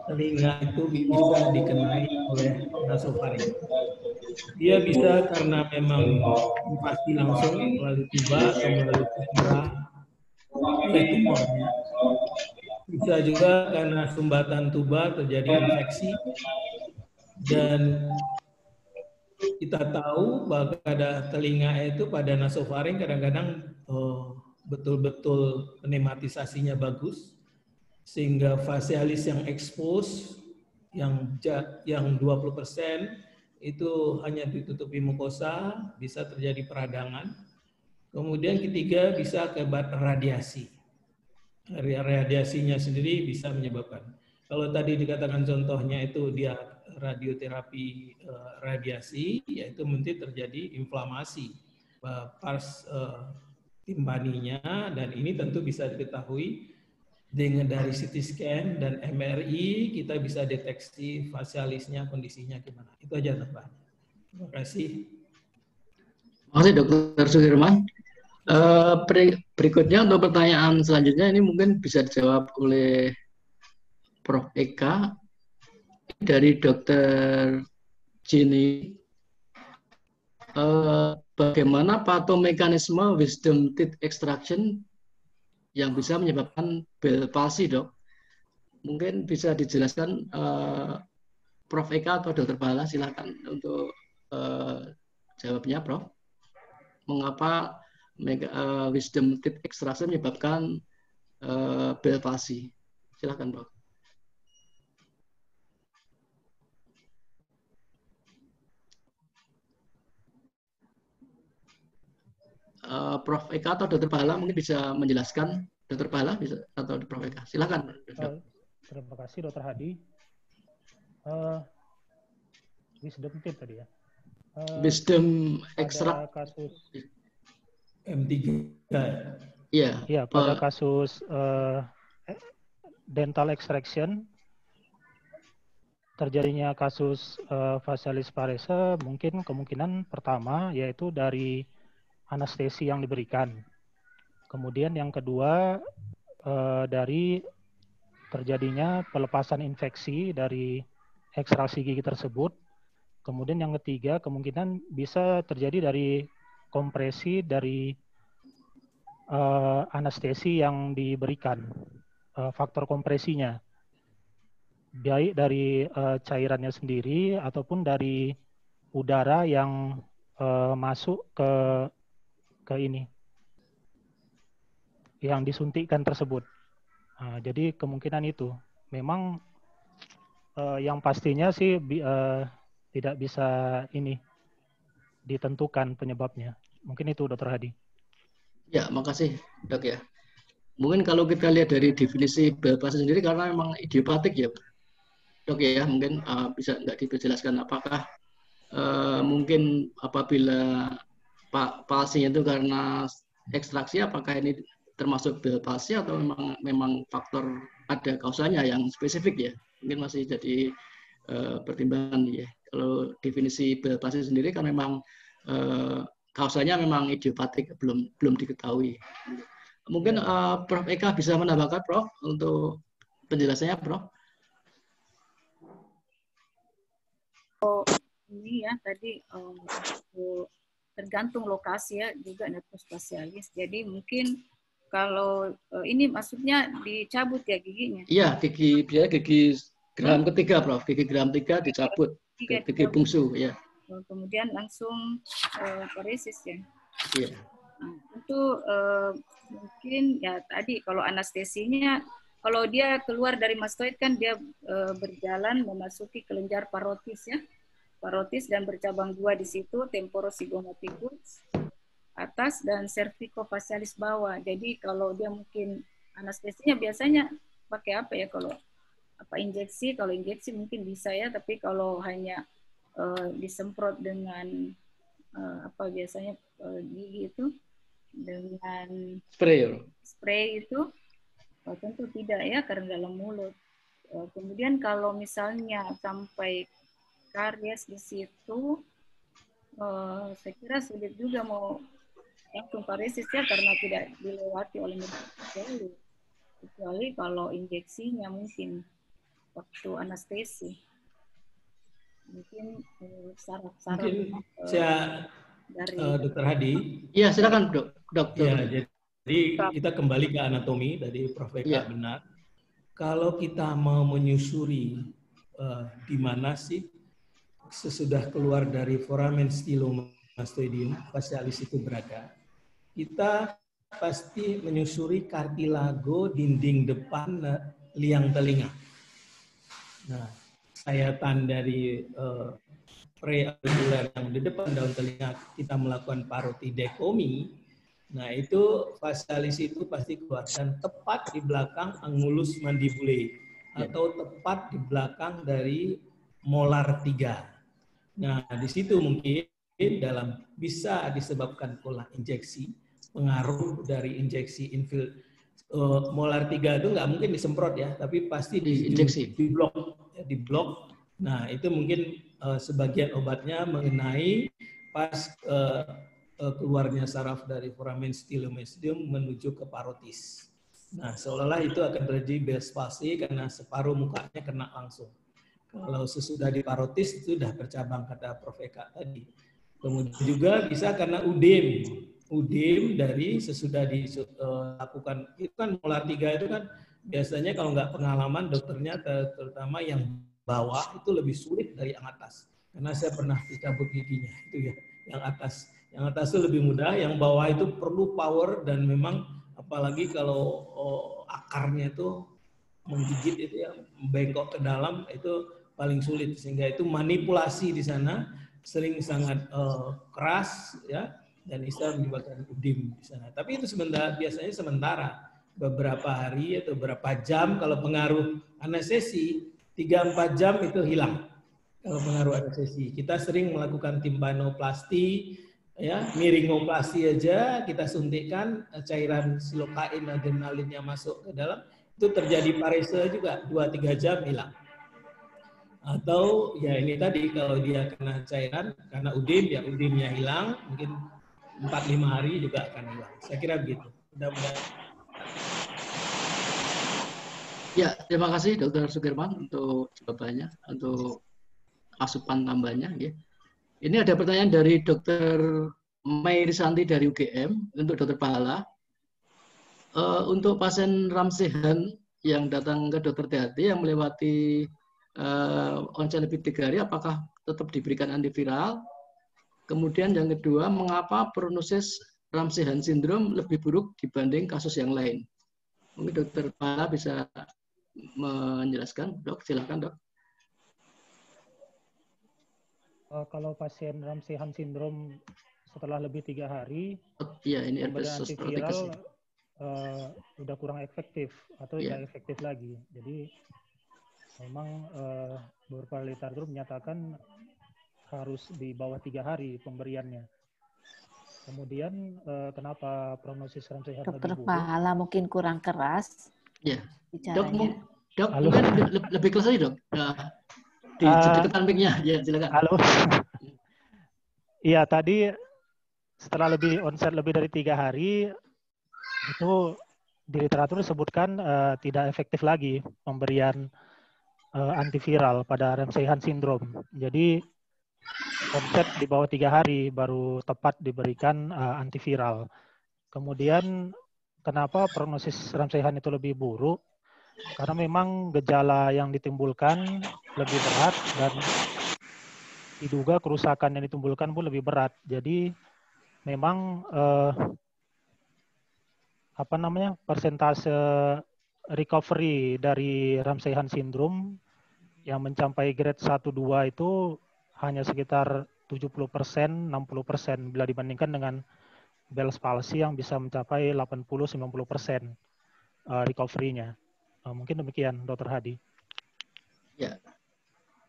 telinga itu bisa dikenai oleh nasofaring. Dia bisa karena memang pasti langsung melalui tuba atau melalui cakra oleh tumornya. Bisa juga karena sumbatan tuba terjadi infeksi, dan kita tahu bahwa pada telinga itu pada nasofaring kadang-kadang betul-betul pneumatisasinya bagus, sehingga facialis yang expose yang 20% itu hanya ditutupi mukosa, bisa terjadi peradangan. Kemudian ketiga bisa akibat radiasi. Radiasinya sendiri bisa menyebabkan. Kalau tadi dikatakan contohnya itu dia radioterapi radiasi, yaitu mungkin terjadi inflamasi pars timpaninya, dan ini tentu bisa diketahui dengan dari CT scan dan MRI kita bisa deteksi facialisnya kondisinya gimana. Itu aja Pak. Terima kasih. Terima kasih Dr. Sugirman. Berikutnya untuk pertanyaan selanjutnya ini mungkin bisa dijawab oleh Prof. Eka dari Dr. Jenny. Bagaimana patomekanisme wisdom teeth extraction yang bisa menyebabkan Bell palsy, Dok? Mungkin bisa dijelaskan Prof. Eka atau Dr. Bala, silakan untuk jawabnya, Prof. Mengapa wisdom teeth extraction menyebabkan Bell palsy? Silakan, Prof. Prof. Eka atau Dr. Bala mungkin bisa menjelaskan. Dr. Bala bisa atau Prof. Eka, silakan. Terima kasih Dr. Hadi. Wisdom teeth tadi ya. Wisdom extract kasus M3. Iya. Iya, pada kasus dental extraction terjadinya kasus facialis parese mungkin kemungkinan pertama yaitu dari anestesi yang diberikan. Kemudian yang kedua dari terjadinya pelepasan infeksi dari ekstraksi gigi tersebut. Kemudian yang ketiga kemungkinan bisa terjadi dari kompresi dari anestesi yang diberikan, faktor kompresinya. Baik dari cairannya sendiri ataupun dari udara yang masuk ke ini, yang disuntikkan tersebut. Jadi kemungkinan itu memang yang pastinya sih tidak bisa ini ditentukan penyebabnya. Mungkin itu Dr. Hadi. Ya, makasih Dok ya. Mungkin kalau kita lihat dari definisi Bell palsy sendiri karena memang idiopatik ya Dok ya, mungkin bisa nggak dijelaskan apakah mungkin apabila palsinya itu karena ekstraksi, apakah ini termasuk Bell palsy atau memang faktor ada kausanya yang spesifik ya? Mungkin masih jadi pertimbangan ya. Kalau definisi Bell palsy sendiri kan memang kausanya memang idiopatik, belum diketahui. Mungkin Prof. Eka bisa menambahkan, Prof, untuk penjelasannya, Prof. Ini ya tadi tergantung lokasi ya juga nervus facialis. Jadi mungkin kalau ini maksudnya dicabut ya giginya? Iya, gigi geram ketiga, Prof. Gigi geram 3 dicabut, gigi bungsu, ya. Kemudian langsung paresis ya. Iya. Nah, itu mungkin ya tadi kalau anestesinya, kalau dia keluar dari mastoid kan dia berjalan memasuki kelenjar parotis ya. Parotis dan bercabang 2 di situ, temporozygomaticus atas dan cervicofacialis bawah. Jadi kalau dia mungkin anestesinya biasanya pakai apa ya, kalau apa injeksi, kalau injeksi mungkin bisa ya, tapi kalau hanya disemprot dengan apa biasanya gigi itu dengan spray itu tentu tidak ya, karena dalam mulut. Kemudian kalau misalnya sampai karies di situ, saya kira sulit juga mau langsung paresis ya, karena tidak dilewati oleh nervus, kecuali kalau injeksinya mungkin waktu anestesi. Mungkin saraf-saraf dari Dr. Hadi. Iya, silakan, Dok. Ya, jadi kita kembali ke anatomi dari Prof. Eka, benar. Kalau kita mau menyusuri di mana sih sesudah keluar dari foramen stylomastoideum facialis itu berada, kita pasti menyusuri kartilago dinding depan liang telinga. Nah, sayatan dari preaurikuler yang di depan daun telinga kita melakukan parotidekomi. Nah, itu facialis itu pasti keluar dan tepat di belakang angulus mandibulae atau tepat di belakang dari molar 3. Nah, di situ mungkin bisa disebabkan pola injeksi, pengaruh dari injeksi molar 3 itu nggak mungkin disemprot ya, tapi pasti diinjeksi, di blok. Nah, itu mungkin sebagian obatnya mengenai pas keluarnya saraf dari foramen stylomastoideum menuju ke parotis. Nah, seolah-olah itu akan terjadi biaspasi karena separuh mukanya kena langsung. Kalau sesudah di parotis itu sudah bercabang, kata Prof. Eka tadi. Kemudian juga bisa karena udem dari sesudah dilakukan, itu kan molar 3 itu kan biasanya kalau nggak pengalaman dokternya terutama yang bawah itu lebih sulit dari yang atas. Karena saya pernah dicabut giginya itu ya, yang atas itu lebih mudah, yang bawah itu perlu power dan memang apalagi kalau akarnya itu menggigit itu ya, bengkok ke dalam itu paling sulit, sehingga itu manipulasi di sana sering sangat keras ya, dan bisa menyebabkan udem di sana. Tapi itu biasanya sementara, beberapa hari atau beberapa jam. Kalau pengaruh anestesi 3-4 jam itu hilang. Kalau pengaruh anestesi, kita sering melakukan timpanoplasti ya, miringoplasti aja, kita suntikkan cairan silokain adrenalinnya masuk ke dalam, itu terjadi parese juga 2-3 jam hilang. Atau ya ini tadi kalau dia kena cairan karena udem ya, udemnya hilang, mungkin 4-5 hari juga akan hilang. Saya kira begitu. Mudah-mudahan. Ya, terima kasih Dr. Sukirman untuk jawabannya, untuk asupan tambahnya. Ya. Ini ada pertanyaan dari Dr. May Risanti dari UGM untuk Dr. Pahala. Untuk pasien Ramsehan yang datang ke Dr. Tihati yang melewati onsen lebih 3 hari, apakah tetap diberikan antiviral? Kemudian yang kedua, mengapa prognosis Ramsehan syndrome lebih buruk dibanding kasus yang lain? Mungkin Dr. Pahala bisa menjelaskan, Dok. Silakan, Dok. Kalau pasien Ramsehan syndrome setelah lebih 3 hari, ya, ini antiviral udah kurang efektif atau tidak efektif lagi. Jadi memang beberapa literatur menyatakan harus di bawah 3 hari pemberiannya. Kemudian kenapa prognosis Ramsehan Dokter lebih buruk? Pahala mungkin kurang keras. Ya, bicaranya. Dok, mungkin lebih keras lagi, Dok. Di dekat mic-nya, ya silakan. Halo. Iya, tadi setelah onset lebih dari 3 hari, itu di literatur disebutkan tidak efektif lagi pemberian antiviral pada Ramsay-Hunt syndrome. Jadi onset di bawah 3 hari baru tepat diberikan antiviral. Kemudian kenapa prognosis Ramsay-Hunt itu lebih buruk? Karena memang gejala yang ditimbulkan lebih berat dan diduga kerusakan yang ditimbulkan pun lebih berat. Jadi memang persentase recovery dari Ramsay-Hunt syndrome yang mencapai grade 1-2 itu hanya sekitar 70%, 60% bila dibandingkan dengan Bell's palsy yang bisa mencapai 80-90% recovery-nya. Mungkin demikian, Dr. Hadi. Ya,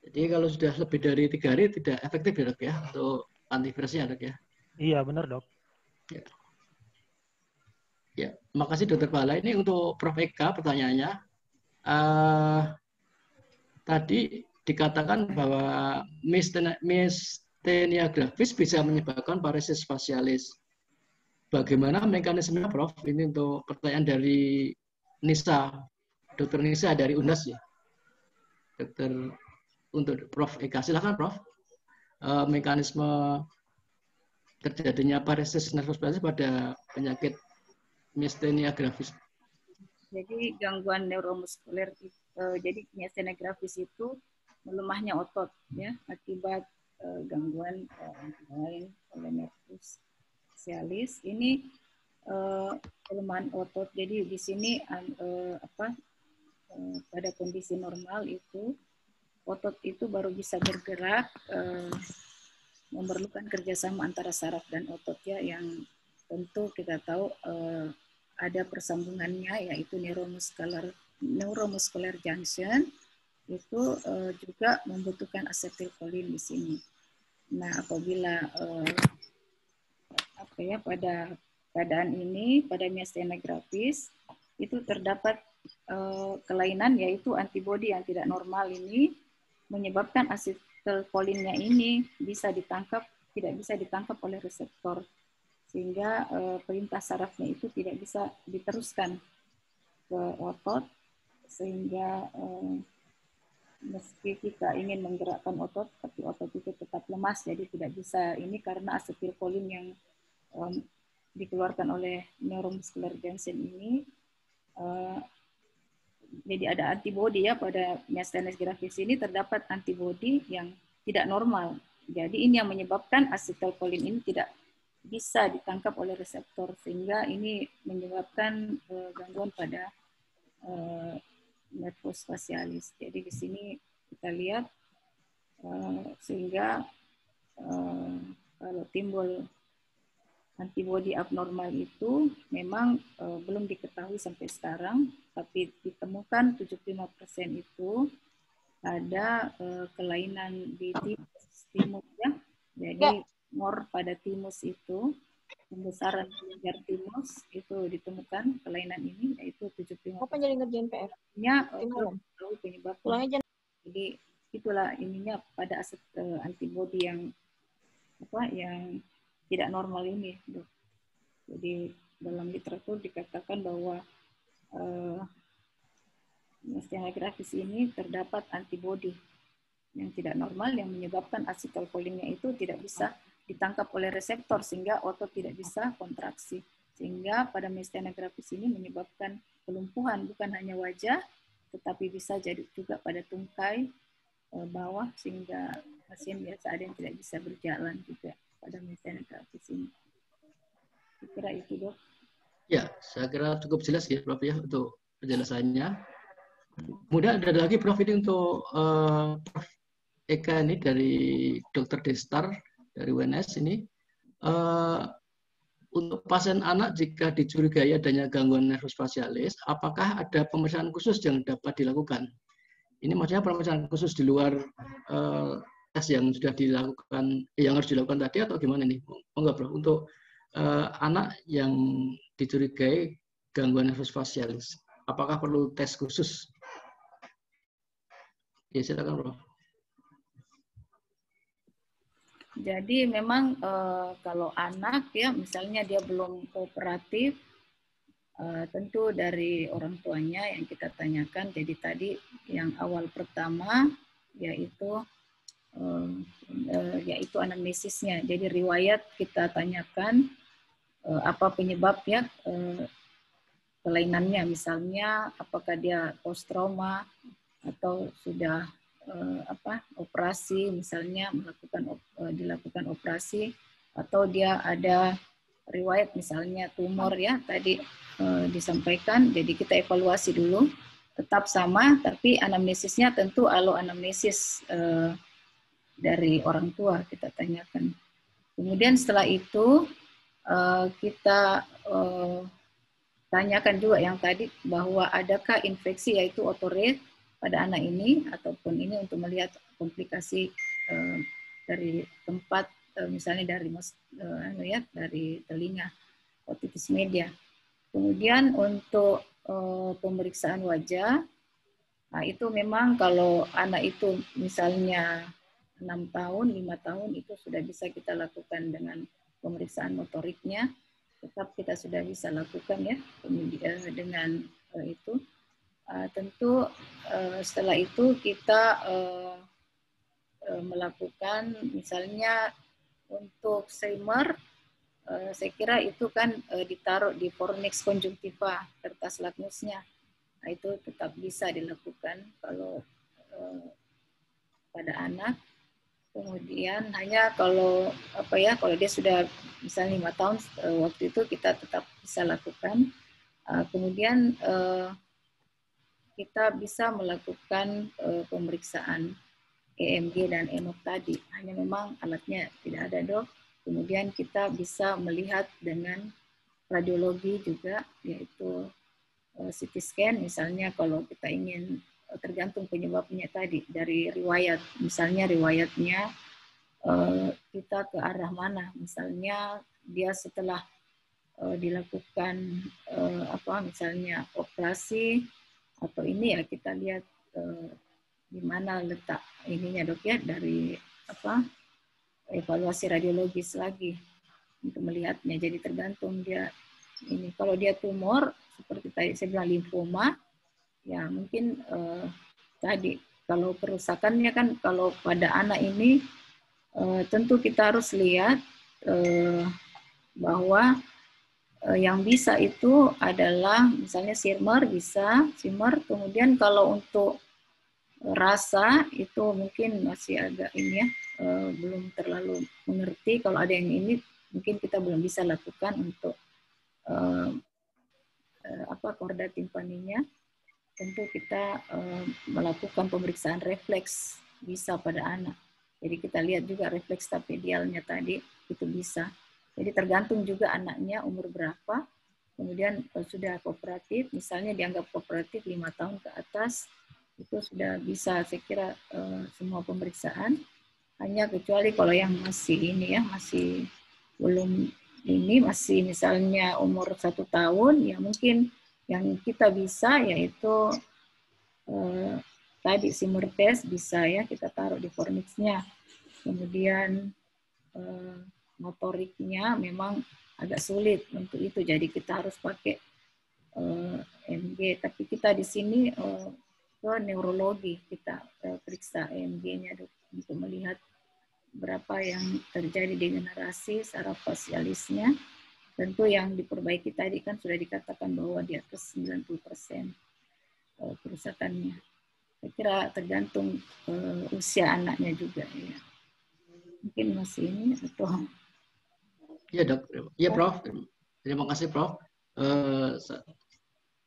jadi kalau sudah lebih dari 3 hari tidak efektif ya dok ya untuk antivirusnya dok ya? Iya benar dok. Ya. Ya, makasih Dokter Pahala. Ini untuk Prof. Eka pertanyaannya. Tadi dikatakan bahwa myasthenia gravis bisa menyebabkan paresis facialis. Bagaimana mekanismenya, Prof? Ini untuk pertanyaan dari Nisa, Dokter Nisa dari UNAS ya. Dokter untuk Prof. Eka, silakan Prof. Mekanisme terjadinya paresis nervus facialis pada penyakit myasthenia gravis. Jadi gangguan neuromuskuler, jadi myasthenia gravis itu melemahnya otot ya akibat gangguan lain oleh nervus facialis. Ini pelemahan otot. Jadi di sini pada kondisi normal itu otot itu baru bisa bergerak, memerlukan kerjasama antara saraf dan otot ya, yang tentu kita tahu ada persambungannya yaitu neuromuscular junction itu juga membutuhkan asetilkolin di sini. Nah, apabila pada keadaan ini pada myasthenia gravis itu terdapat kelainan yaitu antibodi yang tidak normal ini menyebabkan asetilkolinnya ini tidak bisa ditangkap oleh reseptor, sehingga perintah sarafnya itu tidak bisa diteruskan ke otot, sehingga meski kita ingin menggerakkan otot, tapi otot itu tetap lemas, jadi tidak bisa. Ini karena asetilkolin yang dikeluarkan oleh neuromuscular junction ini, jadi ada antibodi ya pada myasthenia gravis ini terdapat antibodi yang tidak normal. Jadi ini yang menyebabkan asetilkolin ini tidak bisa ditangkap oleh reseptor, sehingga ini menyebabkan gangguan pada nervus facialis. Jadi di sini kita lihat sehingga kalau timbul antibodi abnormal itu memang belum diketahui sampai sekarang, tapi ditemukan 75% itu ada kelainan di timus ya. Jadi tumor pada timus itu, pembesaran kelenjar timus itu ditemukan kelainan ini yaitu 75%. Apa jadi ngerjain PR-nya? Belum tahu penyebabnya. Jadi itulah ininya pada antibodi yang tidak normal ini, dok. Jadi dalam literatur dikatakan bahwa myasthenia gravis ini terdapat antibodi yang tidak normal yang menyebabkan asetilkolinnya itu tidak bisa ditangkap oleh reseptor sehingga otot tidak bisa kontraksi. Sehingga pada myasthenia gravis ini menyebabkan kelumpuhan bukan hanya wajah, tetapi bisa jadi juga pada tungkai bawah sehingga pasien biasa ada yang tidak bisa berjalan juga pada myasthenia gravis ini. Saya kira itu, dok. Ya, saya kira cukup jelas ya, Prof ya untuk penjelasannya. Kemudian ada lagi Prof ini untuk Prof Eka ini dari Dr. Destar dari UNS ini. Untuk pasien anak jika dicurigai adanya gangguan nervus facialis, apakah ada pemeriksaan khusus yang dapat dilakukan? Ini maksudnya pemeriksaan khusus di luar tes yang sudah dilakukan, yang harus dilakukan tadi atau gimana nih? Enggak, Bro. Untuk anak yang dicurigai gangguan nervus facialis, apakah perlu tes khusus? Ya, silakan, Bro. Jadi memang kalau anak ya misalnya dia belum kooperatif Tentu dari orang tuanya yang kita tanyakan. Jadi tadi yang awal pertama yaitu anamnesisnya. Jadi riwayat kita tanyakan apa penyebabnya, kelainannya, misalnya apakah dia post trauma atau sudah operasi, misalnya dilakukan operasi, atau dia ada riwayat misalnya tumor ya tadi disampaikan. Jadi kita evaluasi dulu, tetap sama, tapi anamnesisnya tentu anamnesis dari orang tua kita tanyakan. Kemudian setelah itu kita tanyakan juga yang tadi bahwa adakah infeksi yaitu otoreit pada anak ini, ataupun ini untuk melihat komplikasi dari tempat, misalnya dari telinga, otitis media. Kemudian untuk pemeriksaan wajah, nah itu memang kalau anak itu misalnya 6 tahun, 5 tahun itu sudah bisa kita lakukan dengan pemeriksaan motoriknya, tetap kita sudah bisa lakukan ya dengan itu. Tentu setelah itu kita melakukan misalnya untuk Scheimer, saya kira itu kan ditaruh di fornix conjunctiva, kertas lakmusnya. Nah, itu tetap bisa dilakukan kalau pada anak. Kemudian hanya kalau kalau dia sudah misalnya 5 tahun, waktu itu kita tetap bisa lakukan. Kemudian kita bisa melakukan pemeriksaan EMG dan ENOG tadi. Hanya memang alatnya tidak ada, Dok. Kemudian kita bisa melihat dengan radiologi juga, yaitu CT scan. Misalnya kalau kita ingin, tergantung penyebabnya tadi, dari riwayat. Misalnya riwayatnya kita ke arah mana. Misalnya dia setelah dilakukan misalnya operasi, atau ini ya kita lihat di mana letak ininya, Dok ya, dari evaluasi radiologis lagi untuk melihatnya. Jadi tergantung dia ini. Kalau dia tumor seperti tadi saya bilang limfoma, ya mungkin tadi kalau kerusakannya kan kalau pada anak ini tentu kita harus lihat bahwa yang bisa itu adalah misalnya Schirmer bisa, Schirmer. Kemudian kalau untuk rasa itu mungkin masih agak ini ya, belum terlalu mengerti. Kalau ada yang ini mungkin kita belum bisa lakukan untuk korda timpaninya. Tentu kita melakukan pemeriksaan refleks bisa pada anak. Jadi kita lihat juga refleks tapedialnya tadi itu bisa. Jadi tergantung juga anaknya umur berapa, kemudian sudah kooperatif, misalnya dianggap kooperatif 5 tahun ke atas, itu sudah bisa saya kira semua pemeriksaan. Hanya kecuali kalau yang masih ini ya, masih belum ini, masih misalnya umur 1 tahun, ya mungkin yang kita bisa yaitu tadi Schirmer test bisa ya, kita taruh di fornixnya. Kemudian motoriknya memang agak sulit untuk itu, jadi kita harus pakai EMG. Tapi kita di sini ke neurologi, kita periksa EMG-nya untuk melihat berapa yang terjadi degenerasi saraf fasialisnya. Tentu yang diperbaiki tadi kan sudah dikatakan bahwa di atas 90% kerusakannya. Saya kira tergantung usia anaknya juga ya. Mungkin masih ini atau ya, Dok. Ya, Prof. Terima kasih, Prof.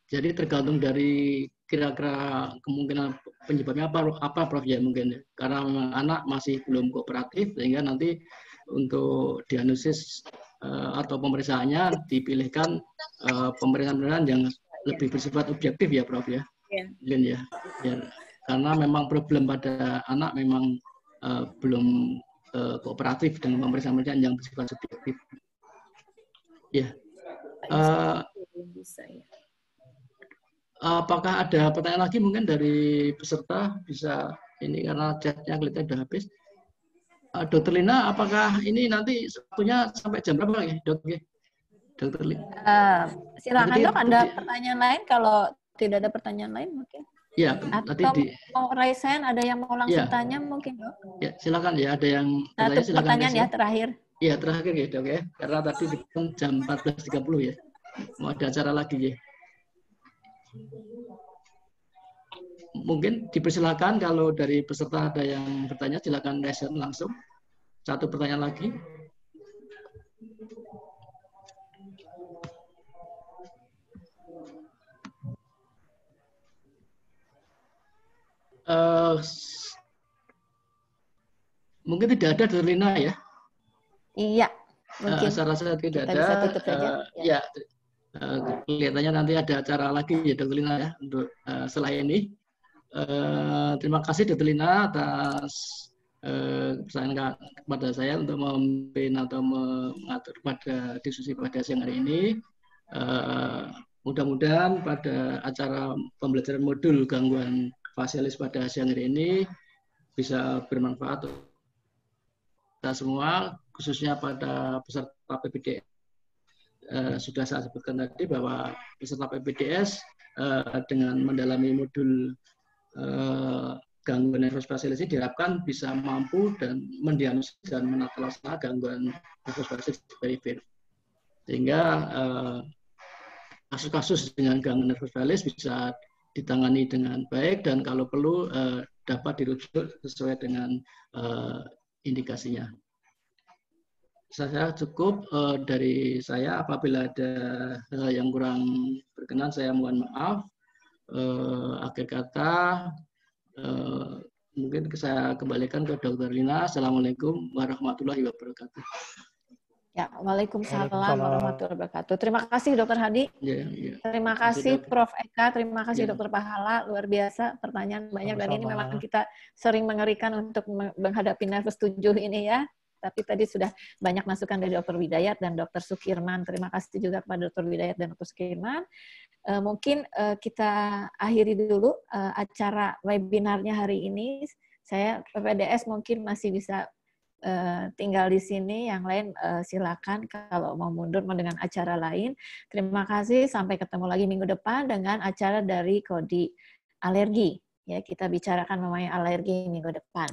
Jadi tergantung dari kira-kira kemungkinan penyebabnya apa, Prof, ya mungkin ya. Karena memang anak masih belum kooperatif, sehingga nanti untuk diagnosis atau pemeriksaannya dipilihkan pemeriksaan yang lebih bersifat objektif ya, Prof ya. Mungkin ya. Karena memang problem pada anak memang belum kooperatif dengan pemeriksaan yang bersifat subjektif. Ya. Apakah ada pertanyaan lagi mungkin dari peserta? Bisa ini karena chatnya kelihatan sudah habis. Dokter Lina, apakah ini nanti waktunya sampai jam berapa lagi, Dok? Dokter Lina. Silakan dok, ada pertanyaan lain? Kalau tidak ada pertanyaan lain mungkin. Ya, atau mau raise hand, ada yang mau langsung tanya mungkin dok? Ya, silakan ya, ada yang satu silakan pertanyaan ya terakhir. Iya, terakhir ya dok ya, karena tadi jam 14.30 ya, mau ada acara lagi ya. Mungkin dipersilakan kalau dari peserta ada yang bertanya, silakan raise hand langsung. Satu pertanyaan lagi. Mungkin tidak ada Dokter Lina ya? Iya, mungkin. Saya rasa tidak ada. Bisa tutup saja. Ya, kelihatannya nanti ada acara lagi ya Dokter Lina ya untuk setelah ini. Terima kasih Dokter Lina atas pertanyaan kepada saya untuk memimpin atau mengatur pada diskusi pada siang hari ini. Mudah-mudahan pada acara pembelajaran modul gangguan fasialis pada siang hari ini bisa bermanfaat untuk kita semua, khususnya pada peserta PPDS. Sudah saya sebutkan tadi bahwa peserta PPDS dengan mendalami modul gangguan nervus fasialis ini diharapkan bisa mampu dan mendiagnosis dan menata laksana gangguan nervus fasialis perifer. Sehingga kasus-kasus dengan gangguan nervus fasialis bisa ditangani dengan baik dan kalau perlu dapat dirujuk sesuai dengan indikasinya. Saya cukup dari saya. Apabila ada hal yang kurang berkenan, saya mohon maaf. Akhir kata, mungkin saya kembalikan ke Dokter Lina. Assalamualaikum warahmatullahi wabarakatuh. Ya, waalaikumsalam warahmatullahi wabarakatuh. Terima kasih Dokter Hadi. Terima kasih Prof. Eka. Terima kasih Dokter Pahala. Luar biasa, pertanyaan banyak. Dan ini memang kita sering mengerikan untuk menghadapi nervus 7 ini ya. Tapi tadi sudah banyak masukan dari Dr. Widayat dan Dr. Sukirman. Terima kasih juga kepada Dr. Widayat dan Dr. Sukirman. Mungkin kita akhiri dulu acara webinarnya hari ini. Saya PPDS mungkin masih bisa tinggal di sini. Yang lain silakan kalau mau mundur dengan acara lain. Terima kasih. Sampai ketemu lagi minggu depan dengan acara dari Kodi Alergi. Ya, kita bicarakan mengenai alergi minggu depan.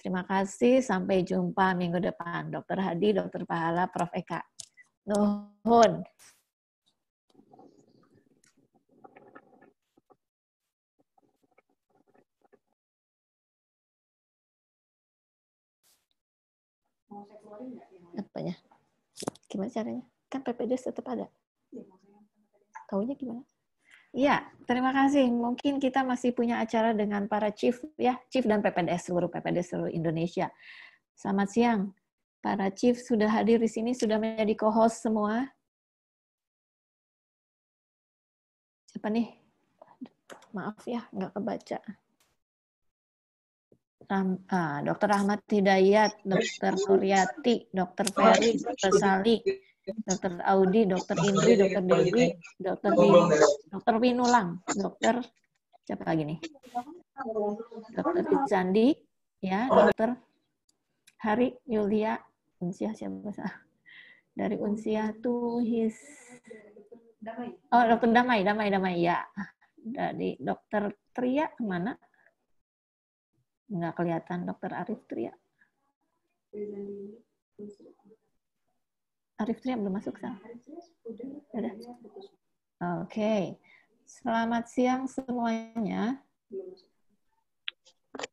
Terima kasih, sampai jumpa minggu depan. Dr. Hadi, Dr. Pahala, Prof. Eka. Nuhun. Apanya? Gimana caranya? Kan PPDS tetap ada. Taunya gimana? Iya, terima kasih. Mungkin kita masih punya acara dengan para chief ya, chief dan PPDS seluruh Indonesia. Selamat siang. Para chief sudah hadir di sini, sudah menjadi co-host semua. Siapa nih? Maaf ya, nggak kebaca. Dr. Ahmad Hidayat, Dr. Suryati, Dr. Ferry, Dr. Sali, Dr. Audi, Dr. Indri, Dr. Dewi, Dr. Winulang, Dr. siapa lagi nih? Dr. Izandi, ya, Dr. Hari Yulia, Unsiah siapa? Dari Unsiah tuh Dr. Damai ya. Dari Dr. Tria kemana? Nggak kelihatan. Dr. Arif Tria. Arif Tria belum masuk, Sal? Udah. Oke. Selamat siang semuanya.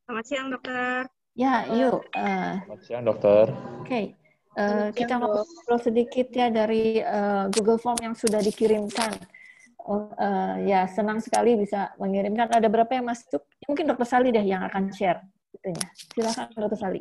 Selamat siang, Dokter. Ya, yuk. Selamat siang, Dokter. Oke. Kita ngobrol sedikit ya dari Google Form yang sudah dikirimkan. Ya, senang sekali bisa mengirimkan. Ada berapa yang masuk? Mungkin Dr. Sali deh yang akan share. Silakan, Dr. Sali.